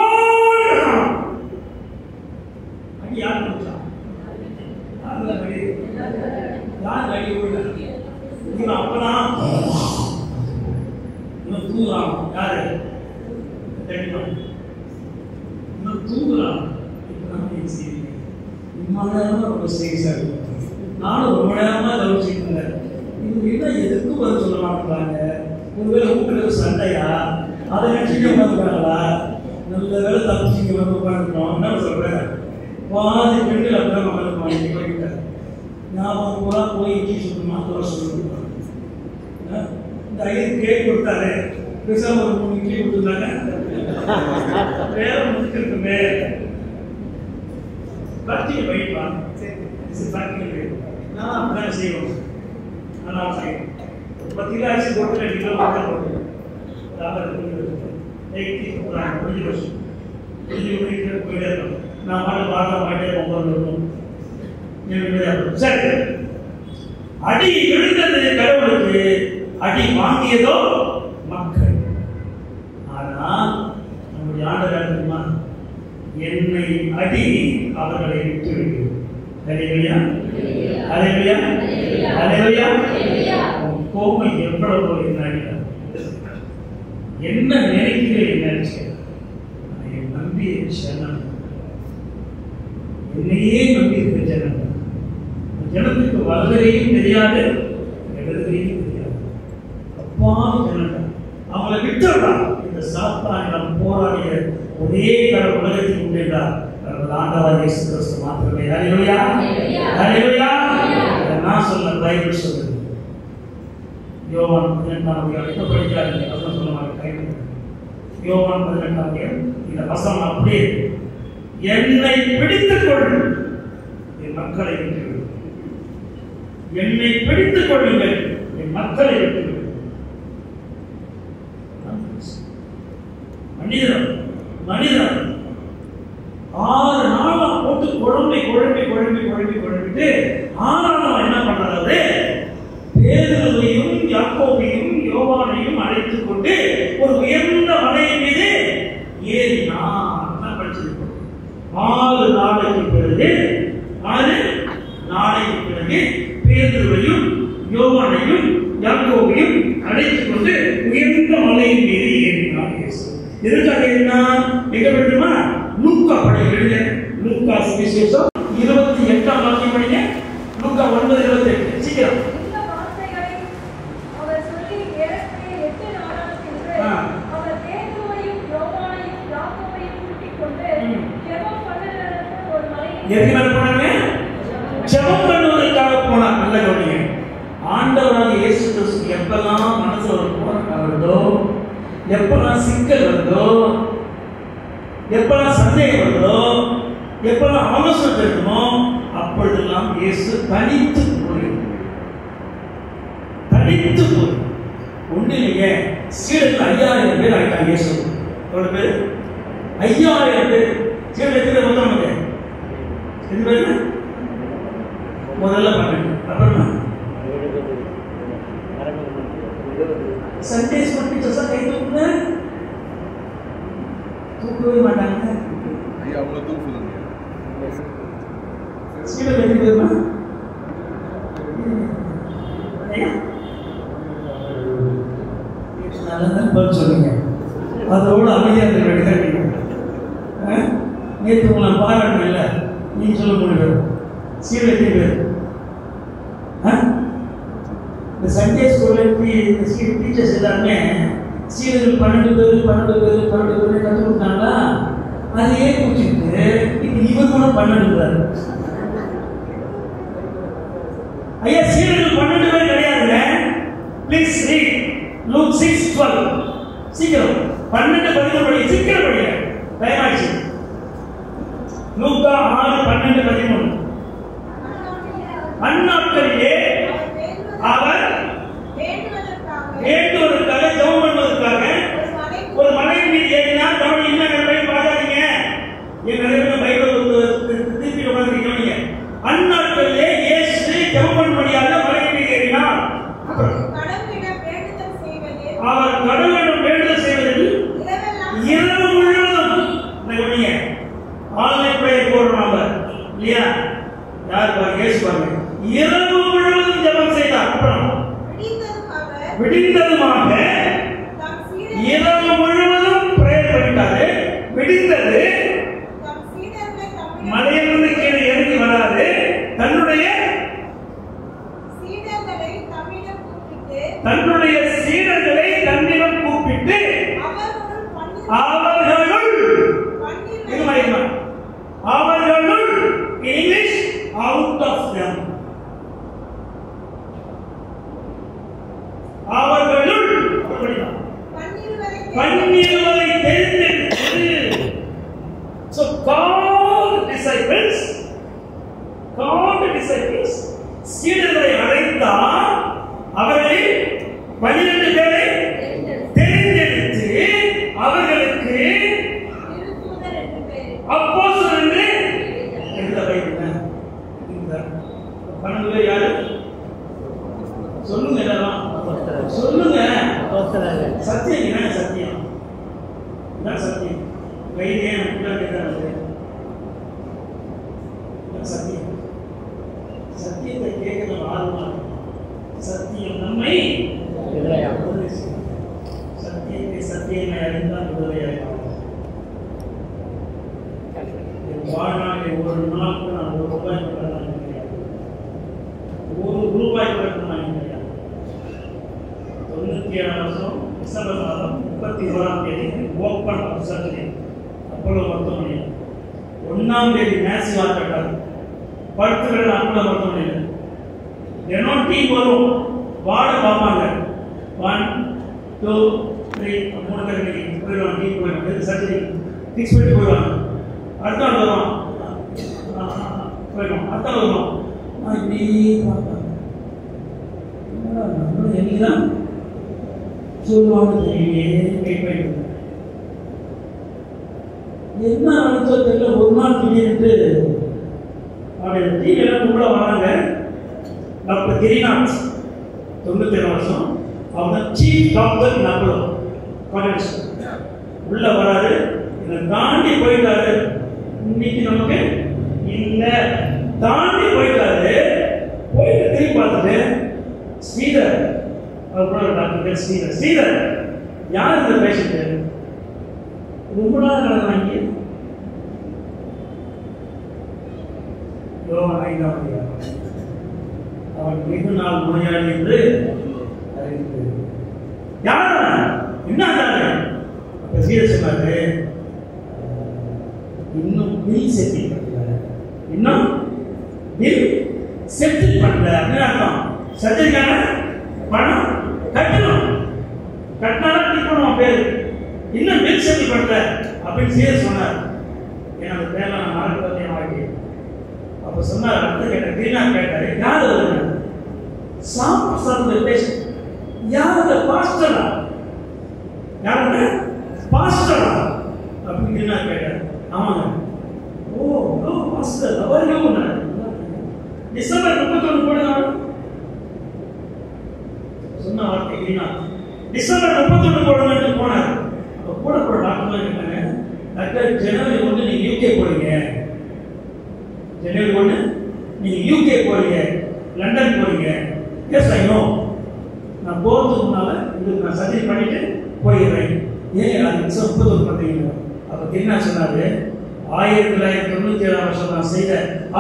அடி யார் முடிச்சான்? யார் அடி ஓடுல? இவன் அப்பதான் இவன் தூங்குறான். யாரு? இவன் தூங்குறான். ரொம்ப சீரியஸா இருக்கு. நானும் ரொம்ப நேரமா கவனிச்சுட்டு இருந்தேன். இவங்க என்ன எதுக்கும் பதில் சொல்ல மாட்டாங்க? ஒருவேளை உங்களுக்கு சண்டையா? அதை நினைச்சுட்டு உட்காந்துருக்காங்களா? நல்ல வேலை தப்பிச்சிங்க வந்து உட்காந்துருக்கோம். என்ன சொல்றேன்? பாதி பெண்கள் அப்படிதான் உட்காந்துருப்பாங்க. போய்கிட்டேன் ஞாபகம் பூரா போய் இட்லி சுத்தமா தோசை சொல்லிருப்பாங்க. இந்த 5 கேக் கொடுத்தாரு, பேசாம ஒரு 3 இட்லி கொடுத்துருந்தாங்க. வேற முடிச்சிருக்குமே பர்த்தியை வைப்பான். நான் அப்படிதான் செய்வோம். நல்லா செய்வோம். 10 கிலோ அரிசி போட்டு 2 கிலோ போட்டு போயிட்டே இருக்கோம். நான் பாட்டு பார்த்தா பாட்டே இருக்கும். சரி, அடி விழுந்தது கடவுளுக்கு, அடி வாங்கியதோ மக்கள். ஆனால் நம்முடைய ஆண்டவர் தெரியுமா? என்னை அடி அவர்களை விட்டு விடுகிறது. கோபம் எவ்வளவு என்ன நினைக்கிறேன் நம்பி ஜனம், என்னையே நம்பி இருக்க ஜனம். ஜனத்துக்கு வலதுகையும் தெரியாது, இடதுகையும் தெரியாது. அப்பாவி ஜனங்கள் அவங்களை விட்டுறான். இந்த சாத்தானிடம் போராடிய ஒரே கடவுள் உலகத்தில் உண்டா ஆண்டவர் இயேசு கிறிஸ்து மாத்திரமே. ஹல்லேலூயா, ஹல்லேலூயா. நான் சொல்ல பைபிள் சொல்லுது. யோவான் 18 படிக்காதீங்க, வசனம் சொல்ல மாட்டேன். யோவான் 18 இந்த வசனம் அப்படியே, என்னை பிடித்துக் கொள் என் மக்களை விட்டு, என்னை பிடித்துக் கொள்ளுங்கள் என் மக்களை விட்டு. மனிதன் மனிதன் 6 நாளா போட்டு குழம்பிட்டு 6ஆம் நாள் என்ன பண்றாரு? பேதுருவையும் யாக்கோபையும் யோவானையும் அழைத்துக் கொண்டு ஒரு உயர்ந்த மலையின் மீது ஏறினார். 6 நாளைக்கு பிறகு பேதுருவையும் யோவானையும் யாக்கோபையும் அழைத்துக் கொண்டு உயர்ந்த மலையின் மீது ஏறினார். எதுக்காக ஏறினா? எங்க படிக்குமா? லூக்கா படிங்க. லூக்கா சுவிசேஷம் 28ஆம் வாக்கியம் படிங்க. லூக்கா 9:28 சீக்கிரம். இந்த வார்த்தைகளை அவர் சொல்லி ஏறக்குறைய 8 நாளாக அவர் பேதுருவையும் யோவானையும் யாக்கோபையும் கூட்டிக் கொண்டு ஜெபம் பண்ணுவதற்கு ஒரு மலையில் எதுக்கு போனாங்க? ஜெபம் பண்ணுவதற்காக போனார். நல்ல கவனிங்க. ஆண்டவராக இயேசு கிறிஸ்து எப்பெல்லாம் மனசுல ஒரு போராட்டம் வருதோ, எப்பெல்லாம் சிக்கல் வருதோ, எப்பெல்லாம் சந்தேகம் வருதோ, எப்பெல்லாம் அவசரம் இருக்குமோ, அப்பொழுதெல்லாம் இயேசு தனித்து போய் ஒன்றிலேயே சீடர்கள் 5000 பேர் ஆயிட்டாங்க. இயேசு எவ்வளவு பேர்? 5000 பேர். சீடர்கள் எத்தனை பேர் வந்தாங்க? எத்தனை பேர்? முதல்ல 12, அப்புறமா சண்டே ஸ்கூல் டீச்சர்ஸா கை தூக்கவே மாட்டாங்க. ஐயா அவ்வளோ தூக்குதுங்க. சீடர்கள் எத்தனை பேருமா? நல்லதான் பதில் சொல்லுங்க. அதோட அமைதியாக இருக்க வேண்டியதான். நேற்று உங்களை பாராட்டணும் இல்லை, நீங்க சொல்ல முடியும். சீடர்கள் எத்தனை பேர்? இந்த சண்டே ஸ்கூல்ல டீச்சர்ஸ் எல்லாருமே சீடர்கள் 12 பேர் கற்றுக் கொடுத்தாங்களா? அதையே குடிச்சுட்டு இப்போ இவர் கூட 12 ஐயா, சீடர்கள் 12 பேர் கிடையாதுங்க. Please read Luke 6:12. சீக்கிரம் 12:13 படி. சீக்கிரம் படிங்க, டைம் ஆயிடுச்சு. லூக்கா 6:12-13. அந்நாட்களிலே அவர் வேண்டுவதற்காக ஜெபம் பண்ணுவதற்காக ஒரு மலையின் மீது ஏறினார். கவனி, என்ன போய் பார்க்காதீங்க. என் நிறைய பைபிள் திருப்பி உட்கார்ந்துருக்கீங்க. அந்நாட்களிலே இயேசு ஜெபம் பண்ணும்படியாக மலையின் மீது ஏறினார். அவர் கடவுளிடம் வேண்டுதல் செய்வதில் இரவு முழுவதும் ஆன்லைன் பிரேயர் போடுறாங்க இல்லையா? யார் பாருங்க? இயேசு பாருங்க. இரவு முழுவதும் ஜெபம் செய்தார். அப்புறம் விடிந்ததுமாக இரவு முழுவதும் பிரேயர் பண்ணிட்டாரு. விடிந்தது. மலையிலிருந்து கீழே இறங்கி வராது. தன்னுடைய சீடர்களை தன்னிடம் கூப்பிட்டு அவர்களுள் இங்கிலீஷ் அவுட் ஆஃப் them அவர்களுள் 12 தெரிந்தெடுத்து. So called disciples சீடர்களை அழைத்தார். அவர்களில் 12 பேரை தெரிந்தெடுத்து அவர்களுக்கு அப்போஸ்தலர் என்று எழுத வைத்தார். இந்த 12 பேர் யாரு? சொல்லுங்க. எல்லாம் சொல்லுங்க. சத்தியம் என்ன? சத்தியம் என்ன? சத்தியம் கையிலே சத்தியம். சத்தியத்தை கேட்கறது ஆர்வமா. சத்தியம் நம்மை சத்தியத்தை அறிந்தால் விடுதலையாக. வாழ்நாளில் ஒரு நாளுக்கு நான் ₹1 கிடையாது. ₹1 கிடையாது. 97 வருஷம் டிசம்பர் மாதம் 31ஆம் தேதி ஓப்பன் ஆஃப் சர்ஜரி அப்போலோ மருத்துவமனை. 1ஆம் தேதி மேசிவ் ஹார்ட் அட்டாக். படுத்துக்கிற அப்போலோ மருத்துவமனையில் தினம் டீம் வரும். வார்டு பார்ப்பாங்க. 1 2 3 3 பேர் போயிடுவாங்க. டீம் போயிடுவாங்க. சர்ஜரி ஃபிக்ஸ் பண்ணி போயிடுவாங்க. அடுத்த நாள் வருவான். போயிடுவோம். அடுத்த நாள் வருவான். நான் இப்படி பார்ப்பேன். என்னதான் சொல்லுவாங்க தெரியலையே. வெயிட் பண்ணிட்டு என்ன நினைச்சோ தெரியல, ஒரு நாள் திடீர்னு அவருடைய டிவியெல்லாம் கும்பல வராங்க. டாக்டர் கிரிநாத் 97 வருஷம், அவங்க சீஃப் டாக்டர் நம்பளோ காலேஜ் உள்ள வராரு. இதை தாண்டி போயிட்டாரு. இன்னைக்கு நமக்கு இல்லை, தாண்டி போயிட்டாரு. போயிட்டு திரும்பி பார்த்துட்டு ஸ்ரீதர், அவர் கூட டாக்டர் பேர் ஸ்ரீதர். ஸ்ரீதர் யார் இந்த பேஷண்ட்? ரொம்ப நாள் நடந்தாங்க. அவன் மிகு நாள் நோயாளி என்று அறிந்து யார் என்ன சொன்னாரு? இன்னும் பில் செட்டில் பண்ணல, இன்னும் பில் செட்டில் பண்ணல. அர்த்தம் சர்ஜரிக்கான பணம் கட்டணும், கட்டினாலும் டிக்கணும் பேரு, இன்னும் பில் செட்டில் பண்ணல அப்படின்னு சீரியஸ் சொன்னார். ஏன்னா அந்த பேர்ல நான் மார்க்கத்தை வாங்கி அப்ப சொன்னார். அடுத்து கேட்டார், கிரீனா கேட்டாரு, யாரு சாப்பிட்டு பேஷண்ட்? யாரு? பாஸ்டரா? யாரு பாஸ்டரா அப்படின்னு கிரீனா கேட்டார். ஆமாங்க. ஓ பாஸ்டர், அவருக்கு டிசம்பர் 31 போடுங்க சொன்ன வார்த்தை கிரீனா. டிசம்பர் 31 போடுங்க போனார். அப்ப கூட போட டாக்டர் கேட்டாங்க, டாக்டர் ஜனவரி 1 நீங்க யூகே போறீங்க, ஜனவரி 1 நீங்க யூகே போறீங்க, லண்டன் போறீங்க. எஸ் ஐ நோ, நான் போறதுக்கு முன்னால இதுக்கு நான் சர்ஜரி பண்ணிட்டு போயிடுறேன். ஏன் அது 31 பண்றீங்க? அப்ப என்ன சொன்னாரு? 1997 வருஷம் நான் செய்த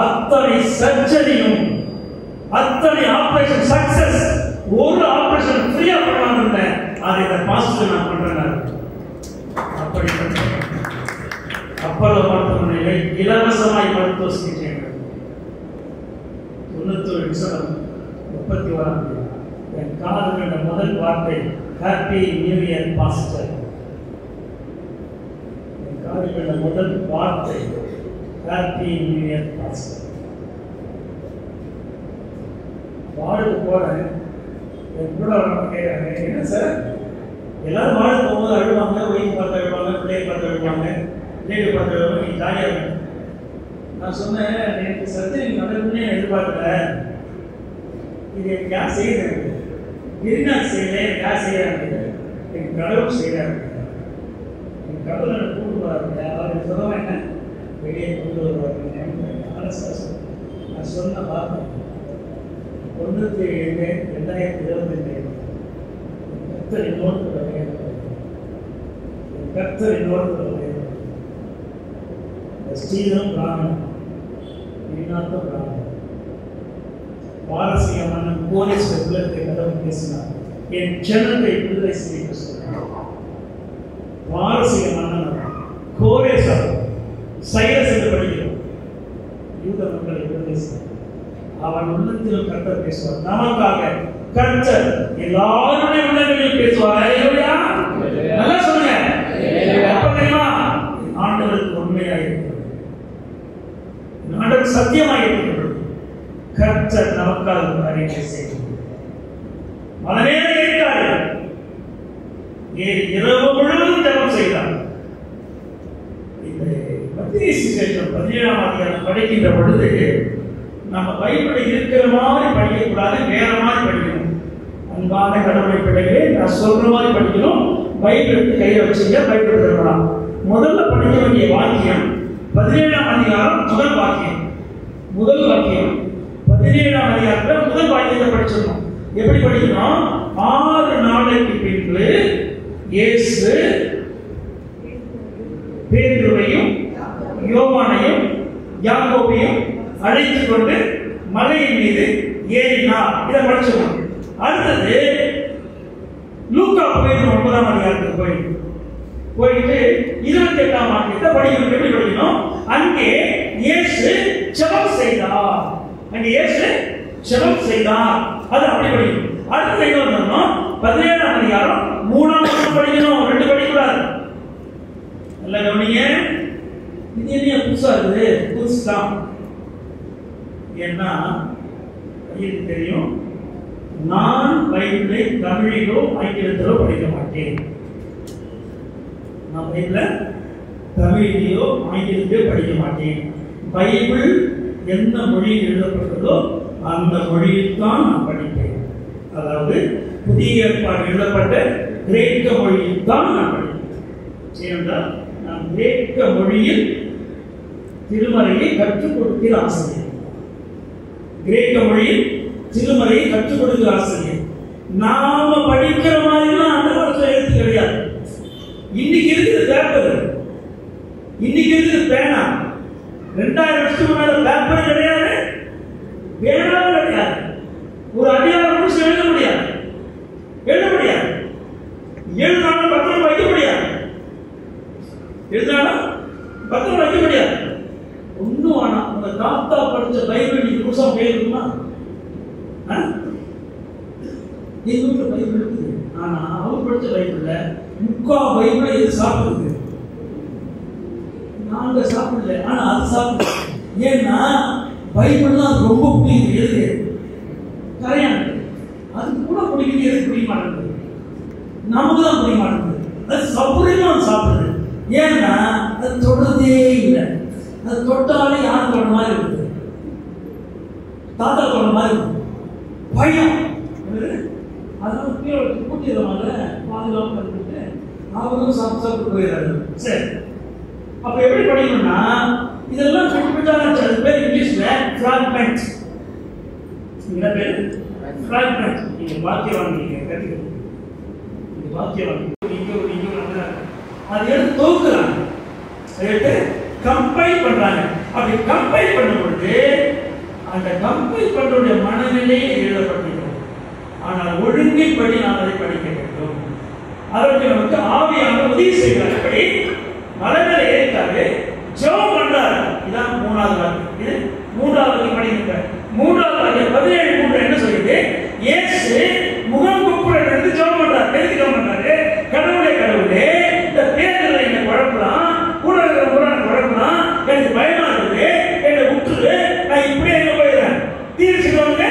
அத்தனை சர்ஜரியும், அத்தனை ஆபரேஷன் சக்சஸ், ஒரு ஆபரேஷன் ஃப்ரீயா பண்ணலாம் இருந்தேன், அதை இந்த பாஸ்டர் நான் பண்றேன். அப்படி அப்பல்லோ மருத்துவமனையில் இலவசமாய் மருத்துவ சிகிச்சை 91 டிசம்பர் 31 என் காது கண்ட முதல் வார்த்தை ஹாப்பி நியூ இயர் பாஸ்டர். என் காது கண்ட முதல் வார்த்தை ஹாப்பி நியூ இயர் பாஸ்டர். வாழுக்கு போறேன், என் கூட கேட்கறாங்க, என்ன சார் எல்லாரும் வாழ போகும்போது அழுவாங்க, ஒய்ஃப் பார்த்து அழுவாங்க, பிள்ளையை பார்த்து அழுவாங்க, லேடி பார்த்து அழுவாங்க, நீ ஜாலியாக இருக்க. நான் சொன்னேன், எனக்கு சர்ஜரி நடக்குன்னு எதிர்பார்க்கல, இது எனக்கு யார் செய்யறது? கிரினா செய்யல, எனக்கு யார் செய்யறாங்க? எனக்கு கடவுள் செய்யறாங்க. என் கடவுள் எனக்கு கூட்டு வராங்க. அவர் சொல்லுவாங்க, என்ன வெளியே கொண்டு வருவாங்க. நான் சொன்ன வார்த்தை 97/2022 கர்த்தர் என்னோடு ஸ்ரீதம் பிராமணன், கிரிநாத்த பிராமணன், பாரசீக மன்னன் கோரேஸ் உள்ளத்தை கடவுள் பேசினார். என் ஜனத்தை விடுதலை செய்ய சொன்னார். பாரசீக மன்னன் கோரேஸ், சைரஸ் என்று படிக்கிறோம், யூத மக்களை விடுதலை செய்ய அவன் உள்ளத்திலும் கர்த்தர் பேசுவார். நமக்காக கர்த்தர் எல்லாருடைய உள்ளங்களிலும் பேசுவார். நல்லா சொல்லுங்க. ஆண்டவருக்கு உண்மையாக இருக்கிறது, ஆண்டவர் சத்தியமாக இருக்கிறது. கர்த்தர் நமக்காக அறிக்கை செய்கிறார். மனமே இருக்கிறார், இரவு முழுவதும் ஜெபம் செய்தார். இந்த மத்திய சுவிசேஷம் 17ஆம் அதிகாரம் படிக்கின்ற பொழுது நம்ம பைபிளை இருக்கிற மாதிரி படிக்கக்கூடாது, வேற மாதிரி படிக்கணும். அன்பான கடவுளை பிள்ளைகளே, நான் சொல்ற மாதிரி படிக்கணும். பைபிள் கையை வச்சுங்க, பைபிள் தரலாம். முதல்ல படிக்க வேண்டிய வாக்கியம் 17ஆம் அதிகாரம் முதல் வாக்கியம். 17ஆம் அதிகாரத்தில் முதல் வாக்கியத்தை படிச்சிடணும். எப்படி படிக்கணும்? 6 நாளைக்கு பின்பு இயேசு பேதுருவையும் யோவானையும் யாக்கோபையும் அழைத்துக் கொண்டு மலையின் மீது ஏறினார். இதை படிச்சிடணும். அடுத்தது லூக்கா 9ஆம் அதிகாரத்துக்கு போயிட்டு 28ஆம் வாக்கியத்தை படிக்கணும். எப்படி படிக்கணும்? அங்கே இயேசு ஜெபம் செய்தார். அது அப்படி படிக்கணும். அடுத்து என்ன பண்ணணும்? 17ஆம் அதிகாரம் 3ஆம் வசனம் படிக்கணும். 2 படிக்கூடாது. நல்ல கவனிங்க. இது என்ன புதுசா இருக்குது? புதுசுதான். ஏன்னா இது தெரியும், நான் பைபிளை தமிழிலோ ஆங்கிலத்திலோ படிக்க மாட்டேன். நான் பைபிளை தமிழிலேயோ ஆங்கிலத்திலேயோ படிக்க மாட்டேன். பைபிள் எந்த மொழியில் எழுதப்பட்டதோ அந்த மொழியில் தான் நான் படிப்பேன். அதாவது புதிய ஏற்பாடு எழுதப்பட்ட கிரேக்க மொழியில் தான் நான் படிப்பேன். ஏனென்றால் நான் கிரேக்க மொழியில் திருமறையை கற்றுக் கொடுக்கிற ஆசிரியர். கிரேக்க மொழியில் திருமறையை கற்றுக் கொடுக்கிற ஆசிரியர். நாம படிக்கிற மாதிரிலாம் அந்த வருஷம் எழுத்து கிடையாது. இன்னைக்கு இருக்கிற பேப்பர், இன்னைக்கு இருக்கிற பேனா 2000 வருஷத்துக்கு முன்னால பேப்பர் கிடையாது, பேனாவும் கிடையாது. ஒரு அதிகாரம் முடிச்சு எழுத முடியாது, எழுத முடியாது. எழுதினாலும் பத்திரம் வைக்க முடியாது, எழுதினாலும் பத்திரம் வைக்க முடியாது. ஒன்னும் ஆனா உங்க தாத்தா படிச்ச பைபிள் நீங்க புதுசா பேருக்குமா? எங்க வீட்டுல பைபிள் இருக்குது. ஆனா அவர் படிச்ச பைபிள்ல முக்கா பைபிளை எது சாப்பிடுது? நாங்க சாப்பிடல, ஆனா அது சாப்பிடுது. ஏன்னா பைபிள் தான் ரொம்ப பிடிக்குது. எழுது கரையானது, அது கூட பிடிக்குது. எது பிடிக்க மாட்டேங்குது? நமக்கு தான் பிடிக்க மாட்டேங்குது. அது சாப்பிடுறதும் அது சாப்பிடுது. ஏன்னா அது தொடர்றதே இல்லை. அது தொட்டாலே யாரும் தொட மாதிரி இருக்குது, தாத்தா தொட மாதிரி இருக்குது. பயம். அதனால கீழே கூட்டிடுவாங்க, பாதுகாப்பு இருந்துட்டு அவரும் சாப்பிட்டு போயிடுறாரு. சரி, அப்ப எப்படி படிக்கணும்னா இதெல்லாம் குறிப்பிட்டாலும் அது பேர் இங்கிலீஷ்ல ஃப்ராக்மெண்ட். என்ன பேர்? ஃப்ராக்மெண்ட். நீங்க வாக்கியம் வாங்கிங்க, கற்றுக்கணும். நீங்க வாக்கியம் வாங்கி அது எடுத்து தொகுக்கிறாங்க, எடுத்து கம்பைல் பண்றாங்க. அப்படி கம்பைல் பண்ணும் பொழுது அந்த கம்பைல் பண்றோடைய மனநிலையே எழுதப்பட்டிருக்கும். ஆனால் ஒழுங்கின் படி நாம் அதை படிக்க வேண்டும். அதற்கு நமக்கு ஆவியான உதவி செய்கிறார். எப்படி மலைகளை ஏற்காது ஜெபம் பண்றாரு. இதான் 3வது வாக்கியம். இது 3வது படிக்கிற 3வது வாக்கியம் 17:3 என்ன சொல்லுது? இயேசு முகம் குப்புற இருந்து ஜெபம் பண்றாரு. எதுக்கு ஜெபம் பண்றாரு? கடவுளே கடவுளே, இந்த பேர்களை என்ன குழப்பலாம், கூட இருக்கிற முரணை குழப்பலாம், எனக்கு பயமா இருக்குது, என்னை விட்டுரு, நான் இப்படியே எங்க போயிடுறேன், தீர்ச்சிடுவாங்க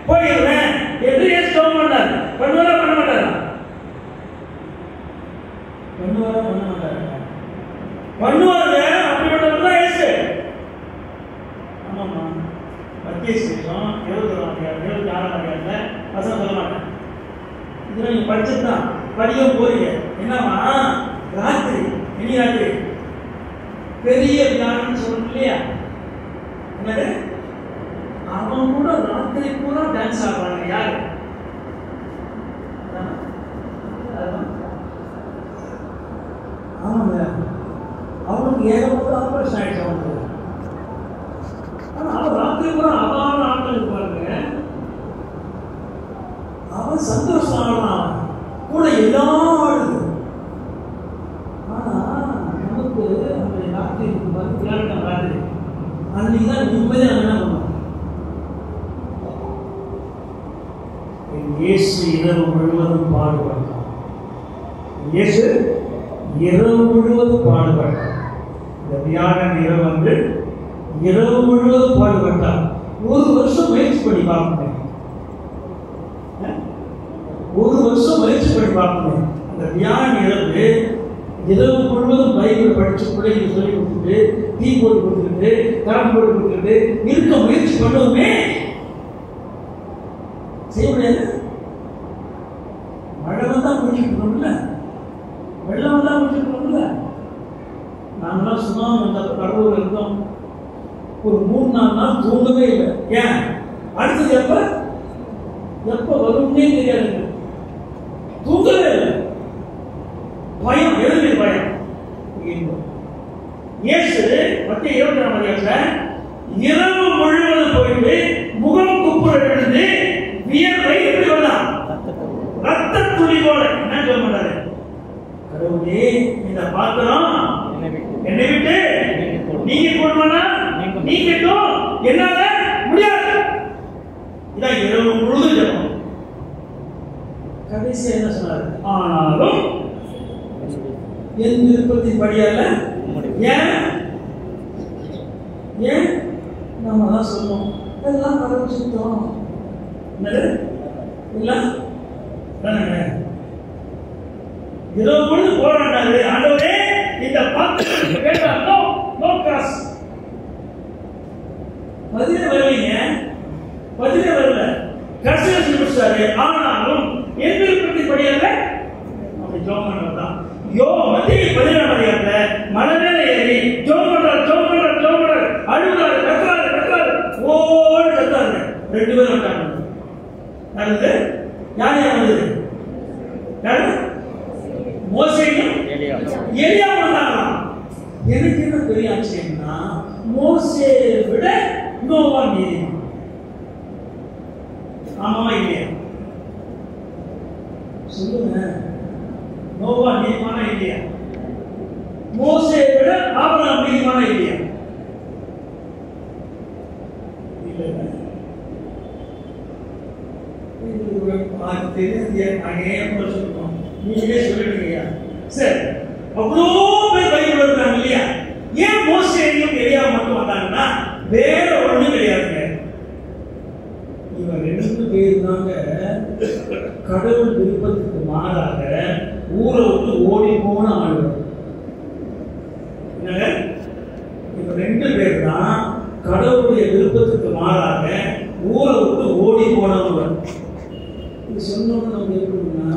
போயிடுறேன் என்று இயேசு ஜெபம் பண்ணார். பண்ணுவாரா பண்ண மாட்டாரா? பண்ணுவாரா பண்ண மாட்டாரா? பண்ணுவாங்க. அப்படிப்பட்டவர்தான் இயேசு. ஆமாம்மா, மத்திய சுவிசேஷம் 26ஆம் அதிகாரத்துல வசனம் சொல்ல மாட்டேன். இதெல்லாம் நீங்க படிச்சதுதான், படிக்கவும் போறீங்க. என்னவா? ராத்திரி, இனி ராத்திரி பெரிய வியாழன்னு சொல்லணும் இல்லையா? என்னது? அவன் கூட ராத்திரி பூரா டான்ஸ் ஆடுறாங்க. யாரு? ஆமாங்க, அவனுக்கு ஏகப்பட்ட ஆபரேஷன் ஆயிடுச்சு அவனுக்கு. ஆனா அவன் ராத்திரி பூரா அவான ஆட்கள் இருப்பாருங்க. அவன் சந்தோஷம் ஆடுறான், கூட எல்லாம் ஆடுது. ஆனா நமக்கு அந்த ராத்திரி விளையாட்டம் ராத்திரி அன்னைக்குதான் நிம்மதியா என்ன பண்ணுவோம்? இயேசு இரவு முழுவதும் பாடுபட்டார். இயேசு இரவு முழுவதும் பாடுபட்டார். இந்த வியாழன் இரவு வந்து இரவு முழுவதும் பாடுபட்டார். 1 வருஷம் முயற்சி பண்ணி பார்க்கணும். 1 வருஷம் முயற்சி பண்ணி பார்க்கணும். அந்த வியாழன் இரவு இரவு முழுவதும் பைபிள் படிச்சு பிள்ளைகளுக்கு சொல்லி கொடுத்துட்டு, டீ போட்டு கொடுத்துட்டு, கரம் போட்டு கொடுத்துட்டு இருக்க முயற்சி பண்ணுவோமே, செய்ய முடியாது. மழை வந்தா முடிச்சுக்கணும்ல, வெள்ளம் வந்தா முடிச்சுக்கணும்ல. நாங்களாம் சுனாமி வந்தப்ப கடவுள் இருந்தோம். ஒரு 3-4 நாள் தூங்கவே இல்லை. ஏன்? அடுத்தது எப்ப வரும்னே தெரியாதுங்க. தூங்கவே இல்லை. பயம், எழுதி பயம். இயேசு மத்திய 26ஆம் அதிகாரத்துல இரவு முழுவதும் போயிட்டு முகம் குப்புற எழுந்து வியர்வை எப்படி வரலாம்? ரத்த துளி போல. என்ன சொல்ல மாட்டாரு? கடவுளே, இந்த பாத்திரம் என்னை விட்டு நீங்க கொள்வானா? நீங்கட்டும், என்னால முடியாது. இதான் இரவு முழுதும் ஜெபம். கடைசி என்ன சொன்னாரு? ஆனாலும் என் விருப்பத்தின் படியால. ஏன் நம்ம தான் சொல்லுவோம், எல்லாம் கடவுள் சுத்தம். என்னது? எல்லாம் இரவு பொழுது போராடாது. ஆண்டவரே, இந்த பாத்திரம் எலியா வந்தாங்களாம். எனக்கு என்ன பெரிய ஆச்சரியம்னா மோசே விட நோவா நீதிமான். ஆமாவா இல்லையா சொல்லுங்க. நோவா நீதிமானா இல்லையா? மோசே விட ஆபிரகாம் நீதிமானா இல்லையா? இல்ல. இது பார்த்து ஏன் சொல்லுவோம், நீங்களே சொல்லிடுங்க. சரி, அவ்வளோ பேர் பைபிள் இருக்காங்க இல்லையா? ஏன் மோசேயும் எலியா மட்டும் வந்தாங்கன்னா வேற ஒண்ணும் கிடையாதுங்க. இவங்க 2 பேர் தாங்க கடவுள் விருப்பத்துக்கு மாறாக ஊரை விட்டு ஓடி போன ஆளுவர். இவங்க 2 பேர் தான் கடவுளுடைய விருப்பத்துக்கு மாறாக ஊரை விட்டு ஓடி போனவர். இது சொன்னோன்னு நம்ம எப்படின்னா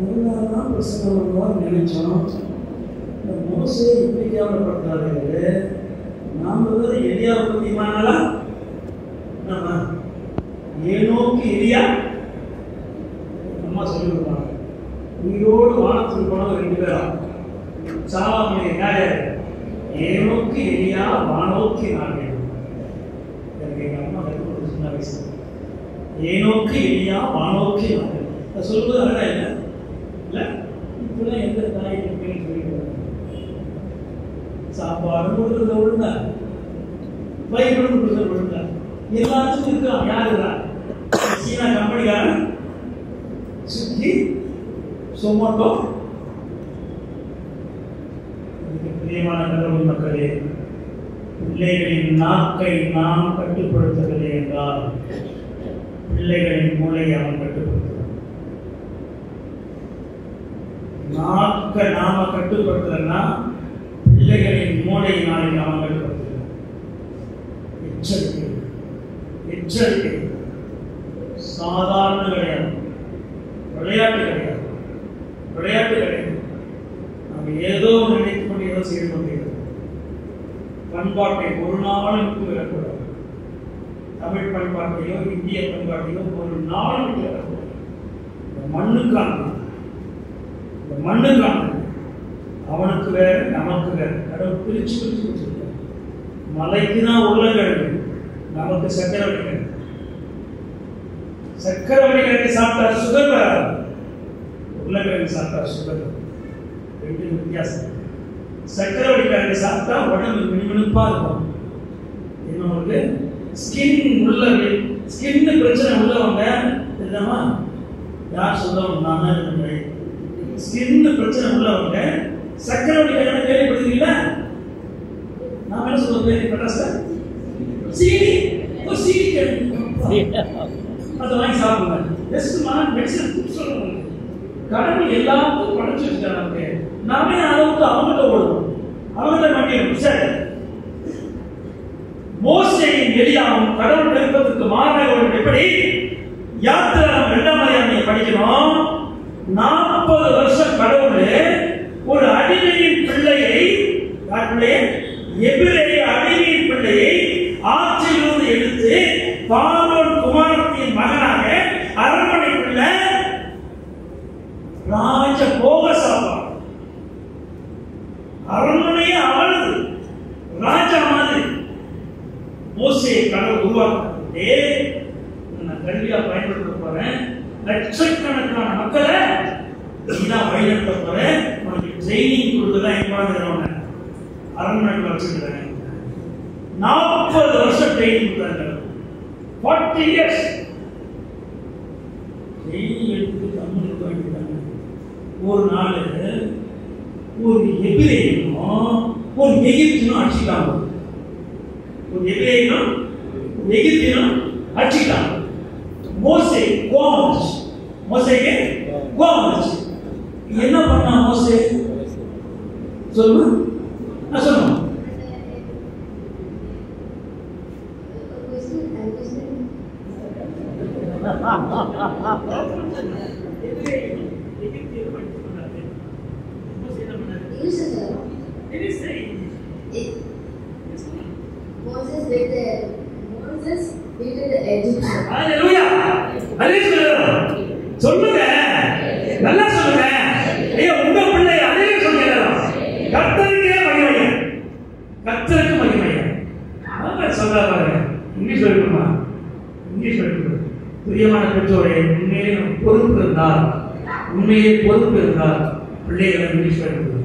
முன்னாதான் பிரசங்கம் பண்ணுவோம் நினைச்சோம். இந்த மோசே இப்படி கேவலப்படுத்தாரு. நாம வேறு எலியாவை பத்தி மாறலாம். நம்ம ஏனோக்கு எலியா அம்மா சொல்லி கொடுப்பாங்க. உயிரோடு வானத்துக்கு போனவங்க 2 பேரா சாவாமணி யார் யாரு? ஏனோக்கு எலியா வானோக்கி நாங்கள். எனக்கு எங்க அம்மா கற்றுக் சின்ன வயசு. ஏனோக்கு எலியா வானோக்கி நாங்கள் சொல்வது அழகா இல்லை இல்ல? இப்பெல்லாம் எந்த தாய் சொல்லிட்டு சாப்பாடு கொடுக்குறத ஒழுங்கா, பைபிள் கொடுக்குறத ஒழுங்கா, எல்லாத்துக்கும் இருக்கான். யாருடா? சீனா கம்பெனிக்காரன் சுக்கி சொமோட்டோ. பிரியமான கடவுள் மக்களே, பிள்ளைகளின் நாக்கை நாம் கட்டுப்படுத்தவில்லை என்றால் பிள்ளைகளின் மூளையை அவன் கட்டுப்படுத்துவான். நாக்க நாம கட்டுப்படுத்தலன்னா பிள்ளைகளின் மூளையை நாளைக்கு அவன் கட்டுப்படுத்துவான். எச்சரிக்கை, எச்சரிக்கை. சாதாரண கிடையாது, விளையாட்டு கிடையாது, விளையாட்டு கிடையாது. நம்ம ஏதோ நினைத்துக் கொண்டு ஏதோ செய்து கொண்டிருக்கிறோம். பண்பாட்டை ஒரு நாளும் விட்டு விடக்கூடாது. தமிழ் பண்பாட்டையோ இந்திய பண்பாட்டையோ ஒரு நாளும் விட்டு விடக்கூடாது. இந்த மண்ணுக்கான, இந்த மண்ணுக்கான அவனுக்கு வேற நமக்கு வேற கடவுள் பிரிச்சு பிரிச்சு வச்சிருக்காரு. மலைக்கு தான் உருளைக்கிழங்கு, நமக்கு சக்கரை வடிக்கிழங்கு. சக்கரை வடிக்கிழங்கு சாப்பிட்டா சுகர் வராது, உருளைக்கிழங்கு சாப்பிட்டா சுகர். 2 வித்தியாசம். சக்கரை வடிக்கிழங்கு சாப்பிட்டா உடம்பு மினுமினுப்பா இருக்கும். இன்னொரு ஸ்கின் உள்ள, ஸ்கின் பிரச்சனை உள்ளவங்க தெரியுமா? யார் சொல்லுவாங்க? நான் தான். ஸ்கின் பிரச்சனை உள்ளவங்க சக்கரை வடிக்கிழங்கு கேள்விப்படுறீங்களா? நான் என்ன சொல்லுவேன்? சார் சீனி, சீனி அதை வாங்கி சாப்பிடுங்க. மெடிசன் சொல்லுவாங்க. கடவுள் எல்லாத்துக்கும் படைச்சு வச்சுட்டாங்க. நாமே அளவுக்கு அவங்ககிட்ட ஓடுவோம், அவங்ககிட்ட மாட்டேன். சரி, மோசேயும் எலியாவும் கடவுள் விருப்பத்துக்கு மாறாக எப்படி? யாத்திராகம் 2ஆம் அதிகாரத்தை படிக்கணும். 40 வருஷம் கடவுள் ஒரு அடிமையின் பிள்ளையை, எபிரேய அடிமையின் பிள்ளையை ஆட்சியிலிருந்து எடுத்து பார்வோன் குமாரத்தின் மகனாக அரண்மனைக்குள்ள ராஜ போக சாப்பாடு, அரண்மனையே ஆளுது, ராஜா மாதிரி மோசேயை கடவுள் உருவாக்குறதே. நான் கல்வியா பயன்படுத்த போறேன். லட்சக்கணக்கான மக்களை நீதான் வழிநடத்த போறேன். உனக்கு ட்ரைனிங் கொடுத்துதான் எங்க அரண்மனையில் வச்சுக்கிறேன். 40 வருஷம் ட்ரைனிங் கொடுத்தாங்க. 40 years ட்ரைனிங் எடுத்து கம்முன்னு வாங்கிட்டாங்க. ஒரு நாள் ஒரு எபிரேயனும் ஒரு எகிப்தியனும் அடிச்சுட்டாங்க. ஒரு எபிரேயனும் ஒரு எகிப்தியனும் அடிச்சுட்டாங்க. மோசே கோபம் வந்துச்சு. மோசேக்கு கோபம் வந்துச்சு. என்ன பண்ணா மோசே? சொல்லுங்க, நான் சொல்லுங்க. சொல்லுங்க, நல்லா சொல்லுங்க. ஐயா, உங்க கர்த்தருக்கு மகிமை. அதான் சொல்றாரு. இங்கிலீஷ் சொல்லணுமா? இங்கிலீஷ் சொல்லணும். பிரியமான பெற்றோரை, உண்மையிலே பொறுப்பு இருந்தால், உண்மையிலே பொறுப்பு இருந்தால் பிள்ளைகளை இங்கிலீஷ் படிக்கிறது.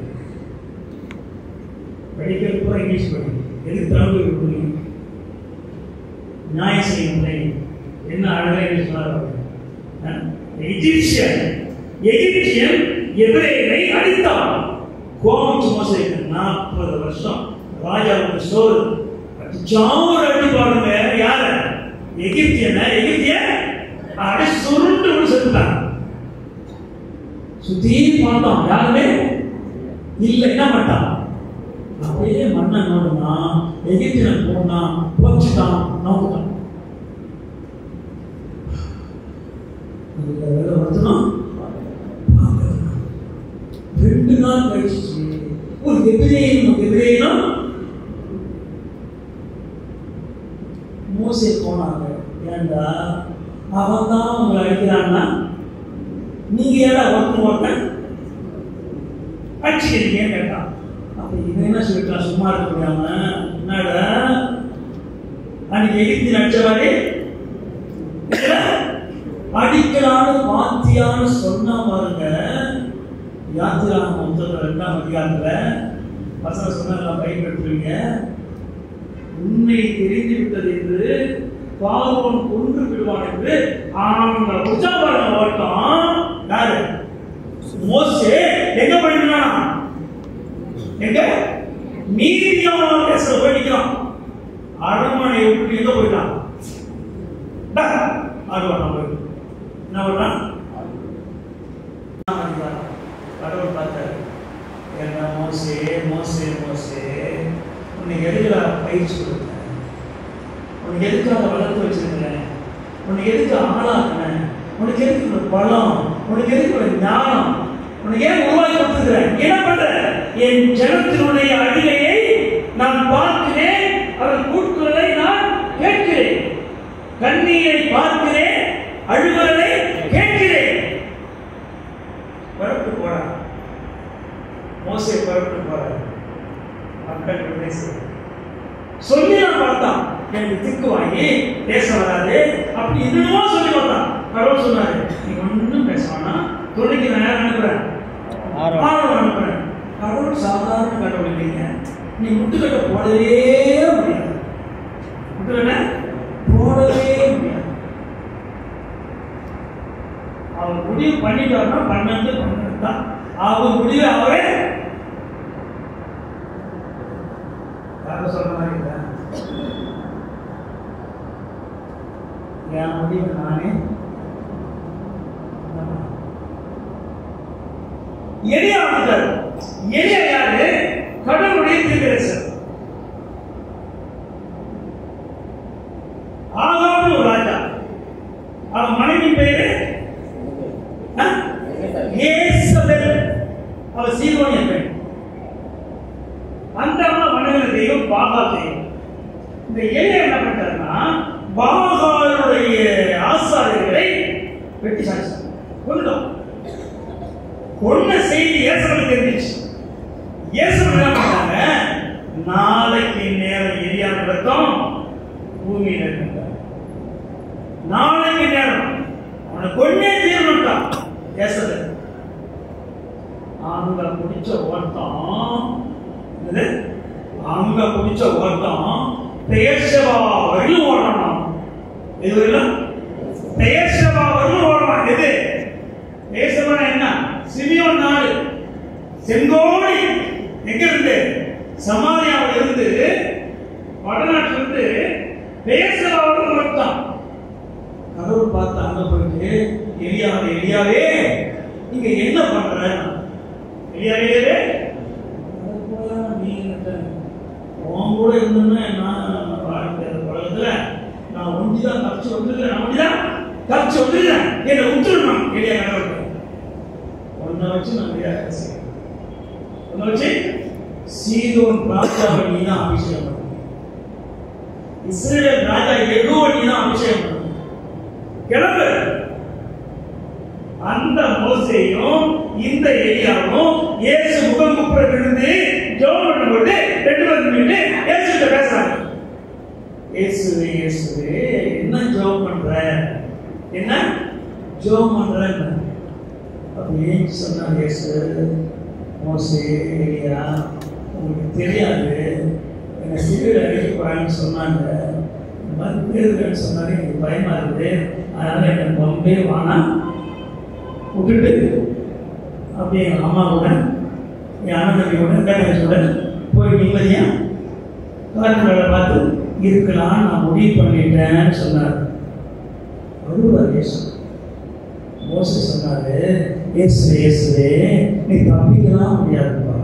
படிக்கிறது கூட இங்கிலீஷ் படிக்கும். எதுக்கு தமிழ் புரியும்? நியாயம் செய்யும் முறை என்ன அழகாக சொன்னார். எகிப்தியன் எபிரேயரை அடித்தான். கோபம் மோசைக்கு 40 வருஷம் ராஜாவுக்கு சோறு சாவூர் அடி பாருங்க. யார? எகிப்தியன் அடி சுருண்டு செத்துட்டான். சுத்தி பார்த்தான், யாருமே இல்லை. என்ன மாட்டான்? அப்படியே மண்ணை நோடுனா எகிப்தியன் போனா போச்சுட்டான், நோக்குதான். வருத்தணும். 2 நாள் கழிச்சு ஒரு எபிரேயனும் மோசே போனாங்க. ஏண்டா அவன் தான் உங்களை அடிக்கிறான்னா நீங்க ஏடா ஒருத்தன் அடிச்சுக்கிறீங்கன்னு கேட்டான். அப்ப இவன் என்ன சொல்லிட்டான்? சும்மா இருக்க முடியாம, என்னடா அன்னைக்கு எகிப்தியன் அடிச்சவாரே அடிக்கலான்னு வாத்தியான்னு சொன்னா பாருங்க. யாத்திராம 2ஆம் அதிகாரத்துல வசனம் சொன்னா பயன்படுத்துவீங்க. உண்மை தெரிந்து விட்டது என்று பார்வோன் கொன்று விடுவான் என்று அவங்க உற்சாகம் ஓட்டம். யாரு? மோசே எங்க படிக்கிறான்? எங்க மீதியான பேச போயிட்டான். அரண்மனை விட்டு எங்க போயிட்டான்? என்ன பண்றான்? கடவுள் பார்த்தாரு. என்ன மோசே மோசே மோசே, உன்னைக்கு எதுக்கு பயிற்சி கொடுத்தேன்? உனக்கு எதுக்காக வளர்த்து வச்சிருக்கிறேன்? உனக்கு எதுக்கு ஆளாக்குனேன்? உனக்கு எதுக்கு ஒரு பலம்? உனக்கு எதுக்கு ஒரு ஞானம்? உனக்கு ஏன் உருவாக்கி கொடுத்துக்கிறேன்? என்ன பண்ற? என் ஜனத்தினுடைய அழுகையை நான் பார்க்கிறேன், அவர் கூட்டுறதை நான் கேட்கிறேன், கண்ணீரை பார்க்கிறேன், அழுகிறதை கேட்கிறேன். பரப்பு போற மோசே பரப்பு போற மக்கள் பேச சொல்லி நான் பார்த்தான். எனக்கு திக்கு வாங்கி பேச வராது அப்படி என்னமோ சொல்லி பார்த்தான். கடவுள் சொன்னாரு, நீ ஒன்றும் பேச வேணாம், துணைக்கு நான் யார் அனுப்புறேன்? அனுப்புறேன். கடவுள் சாதாரண கடவுள் இல்லைங்க. நீ முட்டுக்கட்டை போடவே முடியாது. முட்டுக்கட்டை போடவே முடியாது. அவர் முடிவு பண்ணிட்டாருன்னா 12 தான். அவர் முடிவு அவரே யாரும் சொல்ற மாதிரி இல்லை. என் முடிவு நானே. எளியா வந்தார். எளியா யாரு? கடவுளுடைய தீர்க்கதரிசன். ஆகாப்னு ஒரு ராஜா, அவன் மனைவி பேரு ஏசபெல். அவ சீதோனிய பெண். அந்த அம்மா வணங்குற தெய்வம் பாகால் தெய்வம். இந்த எலியா என்ன பண்றாருன்னா, பாகாலுடைய ஆசாரியர்களை வெட்டி சாய்ச்சாங்க, கொன்னுட்டான். கொன்ன செய்தி ஏசபெல் தெரிஞ்சிச்சு. ஏசபெல் என்ன பண்ணாங்க, நாளைக்கு நேரம் எலியா நடத்தும் பூமியில இருக்கின்றார். நாளைக்கு நேரம் அவனை கொன்னே தீர்மானிட்டான் ஏசபெல். அங்க பிடிச்ச ஓட்டம், அங்க பிடிச்ச ஓட்டம் பெயர்செபா வரையும் ஓடணும். இது பெயர்செபா வரையும் ஓடலாம். எது பெயர்செபா? என்ன? சிமியோன் நாடு, செங்கோடி. எங்க இருந்து? சமாரியாவில் இருந்து, வடநாட்டில் இருந்து பெயர்செபா வரையும் ஓட்டம். கடவுள் பார்த்து அங்க போயிட்டு, எலியாவே எலியாவே நீங்க என்ன பண்ற? எலியாவே உன் கூட இருந்தோம்னா நான் வாழ்க்கை உலகத்துல நான் ஒன்றிதான் தப்பிச்சு வந்துருக்கேன். ஒன்றிதான் தப்பிச்சு வந்துருக்கேன். என்னை விட்டுருணும். எலியா கடவுள் ஒன்றை வச்சு நான் விளையாட செய்யணும். ஒன்றை வச்சு சீதோன் ராஜாவை நீ தான் அபிஷேகம் பண்ணணும். இஸ்ரேல் ராஜா எகோவை நீ தான் அபிஷேகம் பண்ணணும். கிளம்பு. அந்த மோசேயும் இந்த எலியாவும் இயேசு முகம் குப்புற விழுந்து ஜெபம் பண்ணும்போது 2 பேரும் நின்று மோசே எலியா உங்களுக்கு தெரியாது என்னை சிறுவில் அழைக்க போகிறாங்கன்னு சொன்னாங்க. இந்த மாதிரி பேருன்னு சொன்னாலே எனக்கு பயமாக இருக்குது. அதனால் என்னை பம்பே வானா விட்டுட்டு அப்படி எங்கள் அம்மா கூட என் அண்ணன் கூட போய் நிம்மதியாக காரணங்களை பார்த்து இருக்கலாம் நான் முடிவு பண்ணிட்டேன்னு சொன்னார். அழுவார் இயேசு. மோசே சொன்னாரு, இயேசுவே நீ தப்பிக்கலாம் முடியாதுப்பா.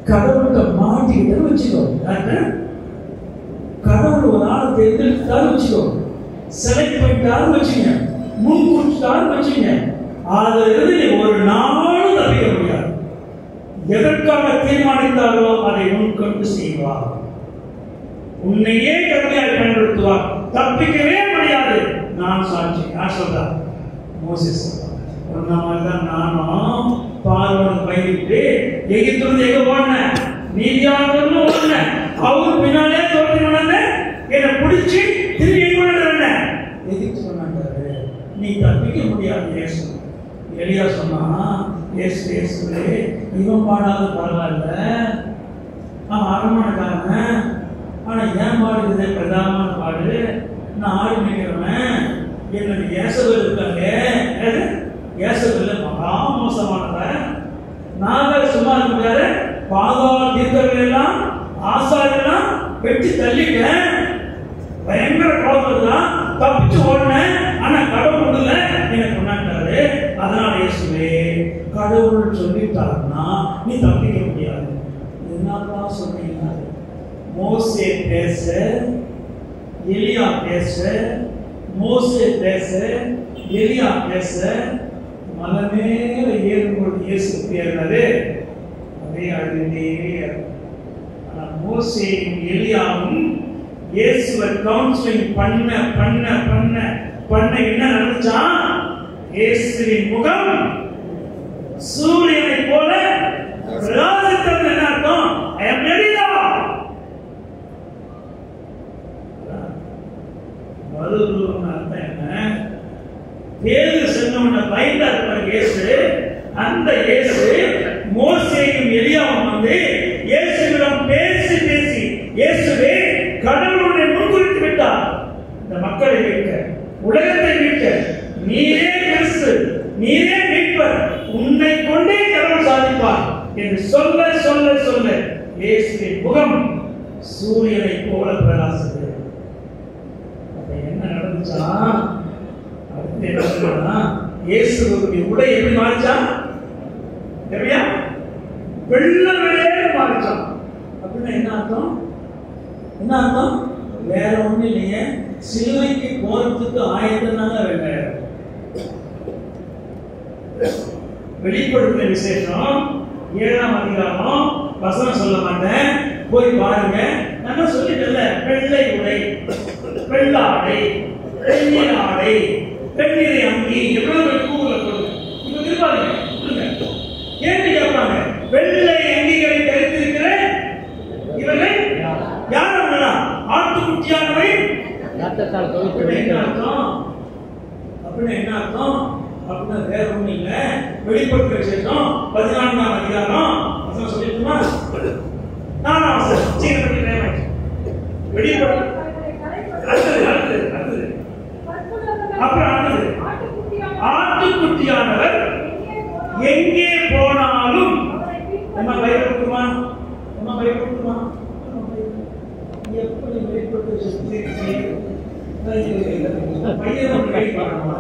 கடவுள்கிட்ட மாட்டிக்கிட்டு வச்சுக்கோ. கடவுள் ஒரு ஆளை தேர்ந்தெடுத்தாலும் வச்சுக்கோ, செலக்ட் பண்ணிட்டாலும் வச்சுங்க, முன் குறிச்சிட்டாலும் வச்சுங்க, அதிலிருந்து ஒரு நாளும் தப்பிக்க முடியாது. எதற்காக தீர்மானித்தாரோ அதை முன்கொண்டு செய்வார். உன்னையே கருணையாய் பயன்படுத்துவார். தப்பிக்கவே முடியாது. நான் சாட்சி. யார் சொல்றா? மோசே சொல்றான். ஒரு நாள் தான் நானும் பார்வோனுக்கு பயந்துட்டு எகிப்திலிருந்து எங்க போனேன், மீதியானவர்னு ஓடினேன். அவர் பின்னாலே தோற்றி நடந்தேன். என்னை பிடிச்சி திரும்பி கொண்டு எதிர்த்து சொன்னாரு, நீ தப்பிக்க முடியாது இயேசு. எலியா சொன்னா, இயேசுவே இவன் பாடாத பரவாயில்ல, அவன் அரண்மனைக்காரன், ஆனா ஏன் பாடுறது பிரதானமான பாடு. நான் ஆடு நினைக்கிறவன். என்னுடைய ஏசபேல் இருக்காங்க, ஏசபேல்ல மகா மோசமானவன். நாங்கள் சும்மா இருக்கிறாரு, பாதாள தீர்க்கர்கள் எல்லாம் ஆசாரியெல்லாம் வெட்டி தள்ளிட்டேன். பயங்கர கோபம் தான், தப்பிச்சு ஓடினேன். ஆனா கடவுள் ஒண்ணுல எனக்கு கொண்டாண்டாரு. அதனால இயேசுவே கடவுள் சொல்லிட்டாருன்னா நீ தப்பிக்க முடியாது. என்னதான் சொன்னீங்க? மோசே பேச, எலியா பேச, மோசே பேச, எலியா பேச, மலை மேல ஏறும்போது இயேசு ஏறினது அதே அழுதே. ஆனா மோசேயும் எலியாவும் இயேசுவை கவுன்சிலிங் பண்ண பண்ண பண்ண பண்ண என்ன நடந்துச்சா? இயேசுவின் முகம் சூரியனை போல பிரகாசித்தது. என்ன அர்த்தம்? I am ready now. மறுரூபம் அர்த்தம் என்ன? பேரு சொன்ன பயந்தார் இயேசு. அந்த இயேசு மோசேயும் எலியாவும் வந்து இயேசுவிடம் பேசி பேசி, இயேசுவே கடவுளுடைய முன்குறித்து விட்டார். இந்த மக்களை மீட்க, உலகத்தை மீட்க நீரே கிறிஸ்து, நீரே மீட்பர், உன்னை கொண்டே கடவுள் சாதிப்பார் என்று சொல்ல சொல்ல சொல்ல இயேசுவின் முகம் சூரியனை போல பிரகாசித்தது. அப்ப என்ன நடந்துச்சா? அடுத்து என்ன சொல்றா? இயேசுவுடைய உடை எப்படி மாறிச்சா? எப்படியா? வெள்ளை வெள்ளையே மாறிச்சான். அப்படின்னா என்ன அர்த்தம்? என்ன அர்த்தம்? வேற ஒண்ணு இல்லையே, சிலுவைக்கு போறதுக்கு ஆயத்தனாக வெள்ளையார். வெளிப்படுத்தின விசேஷம் 7ஆம் அதிகாரம் வசனம் சொல்ல மாட்டேன், போய் பாருங்க. நான் சொல்லிட்டேன்ல, வெள்ளை உடை, வெள்ளாடை, வெண்ணிற ஆடை, வெண்ணிறை அங்கி, எவ்வளவு கூறுல கொடுங்க. இப்ப திருப்பாருங்க, கேள்வி கேட்பாங்க. வெள்ளை அங்கிகளை தரித்திருக்கிற இவர்கள் யார்? ஆட்டுக்குட்டியானவை. என்ன அர்த்தம்? அப்படின்னா என்ன அர்த்தம்? அப்படின்னா வேற ஒண்ணு இல்ல. வெளிப்படுத்தின விசேஷம் 14ஆம் அதிகாரம் வசனம் சொல்லிட்டுமா? 4ஆம் வசனம் சீக்கிரம் நேரம் வெளிப்படு. அடுத்தது அப்புறம் அடுத்தது, ஆட்டுக்குட்டியானவர் எங்கே போனாலும் நம்ம பயப்படுத்துமா? நம்ம பயப்படுத்துமா? எப்படி வெளிப்பட்டு பையன் கை பாருமா?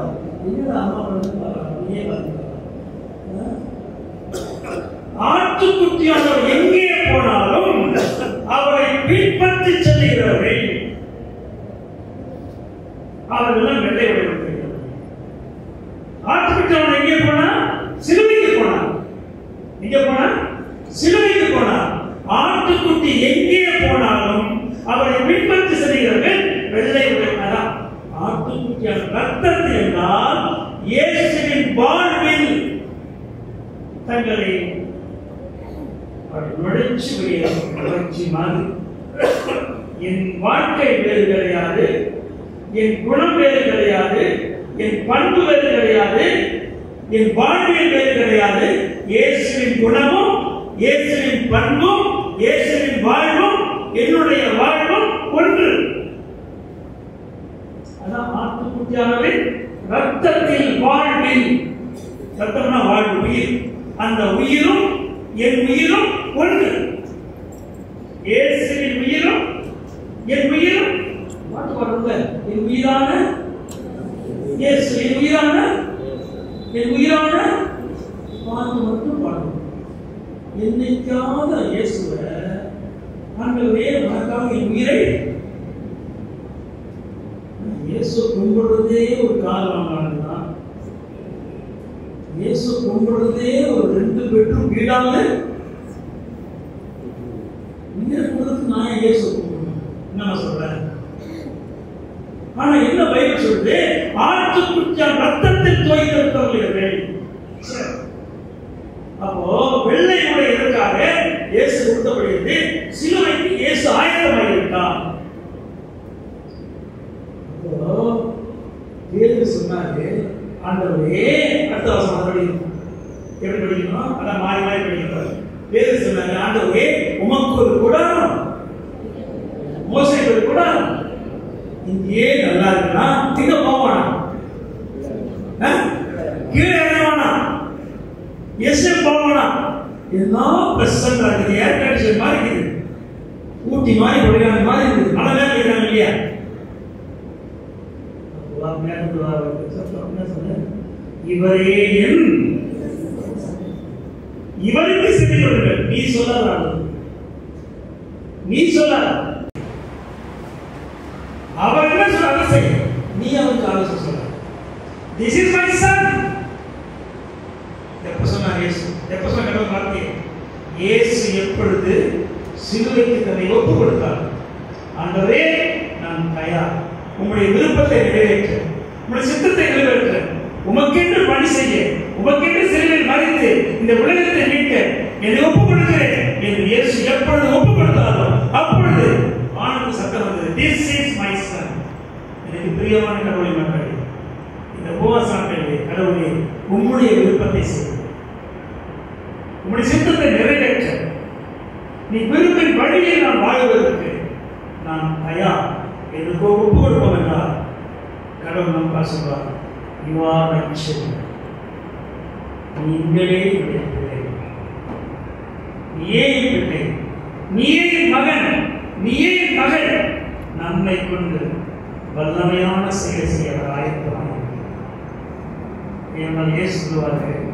ஆட்டுக்குட்டியானவர் எங்கே போனாலும் அவரை பின்பற்றி செல்கிறவர்கள் அவர்கள் வெள்ளை உடையவர்கள். ஆட்டுக்குட்டியானவர் எங்கே போனா? சிலுவைக்கு போனார். எங்க போனார்? சிலுவைக்கு போனார். ஆட்டுக்குட்டி எங்கே போனாலும் அவரை பின்பற்றி செல்கிறவர்கள் வெள்ளை உடையவர்கள். ஆட்டுக்குட்டியான ரத்தத்தை என்றால் இயேசுவின் வாழ்வில் தங்களை நுழைச்சு வெளியே மாதிரி. என் வாழ்க்கை வேறு கிடையாது, என் குணம் வேறு கிடையாது, என் பண்பு வேறு கிடையாது, என் வாழ்வியல் வேறு கிடையாது. இயேசுவின் குணமும் இயேசுவின் பண்பும் இயேசுவின் வாழ்வும் என்னுடைய வாழ்வும் ஒன்று. அதான் ஆட்டுக்குட்டியானவரின் ரத்தத்தில் வாழ்வில், ரத்தம்னா வாழ்வு, உயிர். அந்த உயிரும் என் உயிரும் ஒன்று. இயேசுவின் உயிரும் என் உயிரும் பாட்டு பாடுங்க. என் உயிரான இயேசு, என் உயிரான பாட்டு மட்டும் பாடுங்க. என்னைக்காத இயேசுவை ஆண்டவரே உனக்காக என் உயிரை, இயேசு கும்பிடுறதே ஒரு காரணம் தான். இயேசு கும்பிடுறதே ஒரு 2 பெட்ரூம் வீடாக நான் இயேசு கும்பிடணும். என்ன சொல்றேன்? ஆனா என்ன பைபிள் சொல்லுது? ஆட்டுக்குட்டியான் ரத்தத்தில் தோய்த்தவர்கள். அப்போ வெள்ளை உடை எதற்காக? இயேசு கொடுத்தபடியது சிலுவைக்கு இயேசு ஆயத்தமாயிருக்கார். அப்போ பேதுரு சொன்னாரு, ஆண்டவரே, அடுத்த வசனம் எப்படி படிக்கணும்? அதான் மாறி மாறி படிக்கிறார். பேதுரு சொன்னாரு, ஆண்டவரே, உமக்கு ஒரு கூடாரம், மோசேக்கு ஒரு கூடாரம், இங்கே நல்லா இருக்குன்னா இங்க போவானா, கீழே இறங்குவானா, எஸ்எம் போவானா, எல்லாம் பிரசன்ட் ஆகுது. ஏர் கண்டிஷன் மாதிரி இருக்குது, ஊட்டி மாதிரி கொடைக்கானல் மாதிரி இருக்குது. மழை மேல இருக்கிறாங்க இல்லையா? இவரே இவருக்கு செவி கொடுங்கள். நீ சொல்லாத, நீ சொல்லாத. அவர் என்ன சொல்றாரு செய், நீ அவருக்கு ஆலோசனை சொல்ற. This is my son. எப்ப சொன்னார் இயேசு? எப்ப சொன்ன கடவுள் வார்த்தை? இயேசு எப்பொழுது சிலுவைக்கு தன்னை ஒப்பு கொடுத்தார், ஆண்டவரே நான் தயார், உம்முடைய விருப்பத்தை நிறைவேற்ற, உம்முடைய சித்தத்தை நிறைவேற்ற, உமக்கென்று பணி செய்ய, உமக்கென்று சிலுவையில் மரித்து இந்த உலகத்தை மீட்க என்னை ஒப்பு கொடுக்கிறேன் என்று இயேசு எப்பொழுது ஒப்பு கொடுத்தாரோ அப்பொழுது ஆனந்த சத்தம் வந்தது. This is my son. எனக்கு பிரியமான கடவுளின் மக்களே, இந்த உபவாசத்திலே கடவுளே உம்முடைய விருப்பத்தை செய்ய, உம்முடைய சித்தத்தை நிறைவேற்ற, நீ விரும்பின் வழியை நான் வாழ்வதற்கு நான் தயார் என்று ஒப்பு கொடுப்போம் என்றால் கடவுள் நமக்கு சொல்வார், you are my children. நீங்களே என்னுடைய பிள்ளை, நீயே என் பிள்ளை, நீயே என் மகன், நீயே என் மகள். நம்மை கொண்டு வல்லமையான செயலை செய்ய ஆயத்தமாக இயேசு சொல்வார்கள்,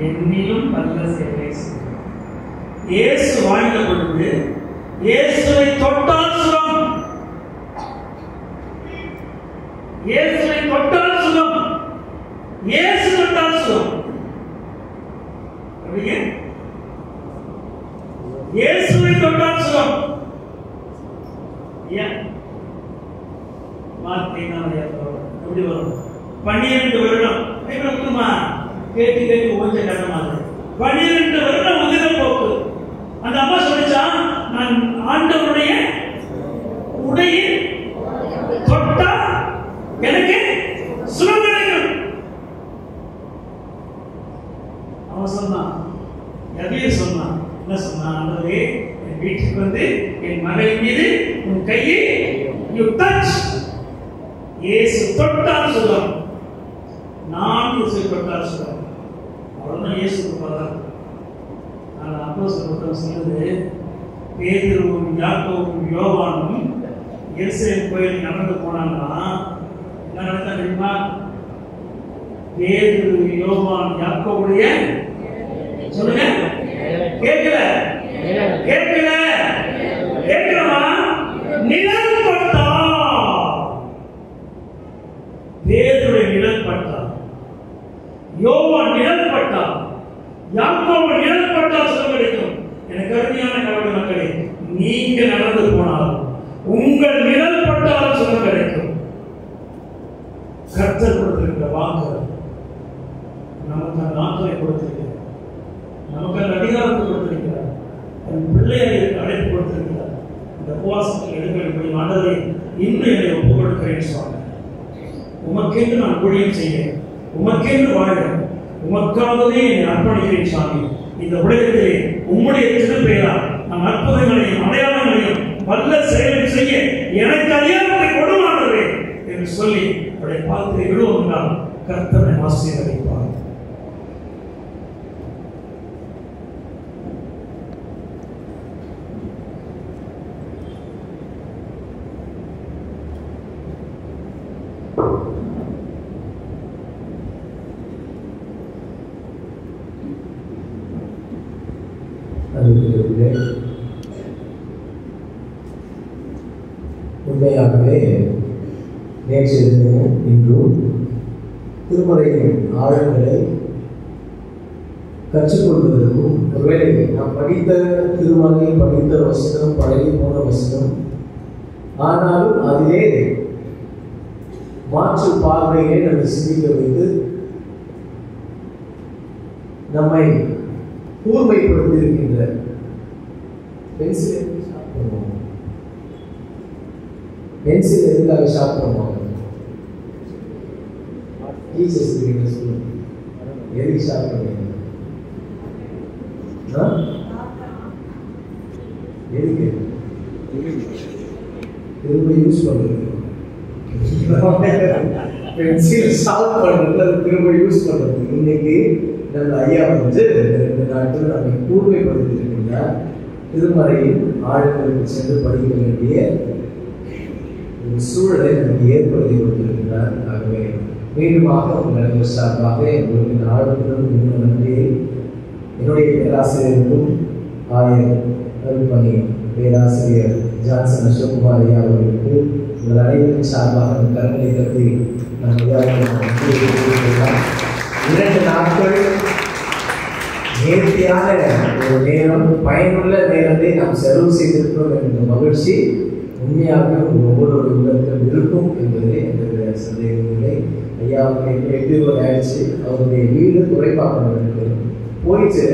என்னிலும் வல்ல செயலை செய்ய. இயேசு வாழ்ந்த பொழுது இயேசுவை தொட்டால் சுகம், இயேசுவை தொட்டால் சுகம், இயேசு தொட்டால் சுகம். இயேசுவை தொட்டால் சுகம். எப்படி வரும்? 12 வருடம் கேட்டு கேட்டு ஓஞ்ச கட்டமாக 12 வருடம் உதிர போக்கு. அந்த அம்மா சொல்லிச்சா, நான் ஆண்டவருடைய உடையில் தொட்டா எனக்கு சுகம் கிடைக்கும். அவன் சொன்னான், நபியே சொன்னான், என்ன சொன்னான்? ஆண்டவரே, என் வீட்டுக்கு வந்து என் மகள் மீது உன் கையை you touch. இயேசு தொட்டால் சுகம், நான் இயேசு தொட்டால் சுகம். அவ்வளவுதான் இயேசு கொடுப்பார். ஆனால் அப்போஸ்தலர் சொல்லுது, பேதுருவும் யாக்கோபும் யோவானும் எருசலேம் கோயில் நடந்து போனாங்கன்னா என்ன நடந்தா தெரியுமா? பேதுரு, யோவான், யாக்கோபுடைய சொல்லுங்க, கேட்கல கேட்கல கேட்கலமா? நிழல் பட்டா, பேதுரு நிழல் பட்டா, யோவான் நிழல் பட்டா, யாக்கோபு நிழல் பட்டா சுகம் கிடைக்கும். எனக்கு அருமையான கடவுள் மக்களே, நீங்க நடந்து போனால் உங்கள் நிழல் பட்டால் சுகம் கிடைக்கும். கர்த்தர் கொடுத்திருக்கிற வாக்கு நமக்கு அந்த ஆற்றலை கொடுத்திருக்கிறார், நமக்கு அந்த அதிகாரத்தை கொடுத்திருக்கிறார், என் பிள்ளைகளுக்கு அழைப்பு கொடுத்திருக்கிறார். இந்த உபவாசத்தில் எடுக்கக்கூடிய ஆண்டவரை இன்னும் என்னை ஒப்புக் கொடுக்கிறேன் சுவாமி. உமக்கென்று நான் ஊழியம் செய்ய, உமக்கென்று வாழ, உமக்காகவே என்னை அர்ப்பணிக்கிறேன் சாமி. இந்த உலகத்திலே உம்முடைய திருப்பெயரால் நம் அற்புதங்களையும் அடையாளங்களையும் வல்ல செயலை செய்ய எனக்கு அதிகாரத்தை கொடுமானவே என்று சொல்லி அவருடைய பாதத்தை விடுவோம் என்றால் கர்த்தரை ஆசீர்வதிப்பார். உண்மையாகவே நேற்றிருந்தும் இன்றும் திருமறையின் ஆழங்களை கற்றுக்கொள்வதற்கும், ஒருவேளை நாம் படித்த திருமறை, படித்த வசனம், பழகி போன வசனம், ஆனாலும் அதிலே மாற்று பார்வையை நம்ம சிந்திக்க வைத்து நம்மை கூர்மைப்படுத்தியிருக்கின்ற பென்சில் எதுக்காக ஷார்ப் பண்ணுவாங்க? டீச்சர்ஸ் சொல்லுங்க, எதுக்கு ஷார்ப் பண்ணுவீங்க? எதுக்கு திரும்ப யூஸ் பண்ணுறது? பென்சில் ஷார்ப் பண்ணுறது, திரும்ப யூஸ் பண்ணுறது. இன்னைக்கு நம்ம ஐயா வந்து 2 நாட்கள் நம்மை கூர்மைப்படுத்தியிருக்கின்றார். திருமறையின் ஆழங்களுக்கு சென்று படிக்க வேண்டிய ஒரு சூழலை நமக்கு ஏற்படுத்தி கொண்டிருக்கிறார். ஆகவே மீண்டுமாக உங்கள் சார்பாக உங்களுக்கு ஆழத்திலும் மிகவும் நன்றியை என்னுடைய பேராசிரியருக்கும் ஆயர் அருள்பணி பேராசிரியர் ஜான்சன் அசோக்குமார் ஐயா அவர்களுக்கு உங்கள் அனைவரின் சார்பாக கருணை கருதி நாம் 2 நாட்கள் நேர்த்தியான ஒரு நேரம், பயனுள்ள நேரத்தை நாம் செலவு செய்திருக்கிறோம் என்ற மகிழ்ச்சி உண்மையாக ஒவ்வொரு உள்ளத்தில் இருக்கும் என்பதிலே எந்த சந்தேகமில்லை. ஐயா அவருக்கு 8 ஆயிடுச்சு. அவருடைய வீடு துறைப்பாக்கம் போயிட்டு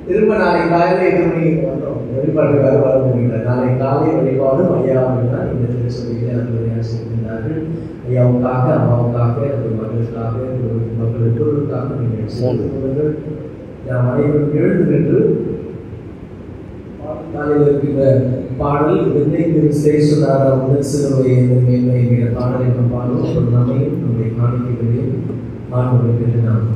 திரும்ப நாளை காலையில் 8 மணிக்கு வந்தோம். வழிபாட்டுக்காக வர முடியல. நாளை காலை வழிபாடும் ஐயா அவர்கள் தான் இந்த திருச்சபையிலே அறிவித்திருந்தார்கள். ஐயாவுக்காக, அம்மாவுக்காக, அவர்கள் மகளுக்காக, மக்கள் எல்லோருக்காக நீங்கள் சொல்லுங்கள். நாம் அனைவரும் எழுந்து நின்று காலையில் இருக்கின்ற பாடல் விண்ணை திருசேஷனாரா முதல் சிறுவை மேன்மை என்கிற பாடலை நாம் பாடுவோம். நம்மையும் நம்முடைய காணிக்கைகளையும் ஆண்டவருக்கு நாம்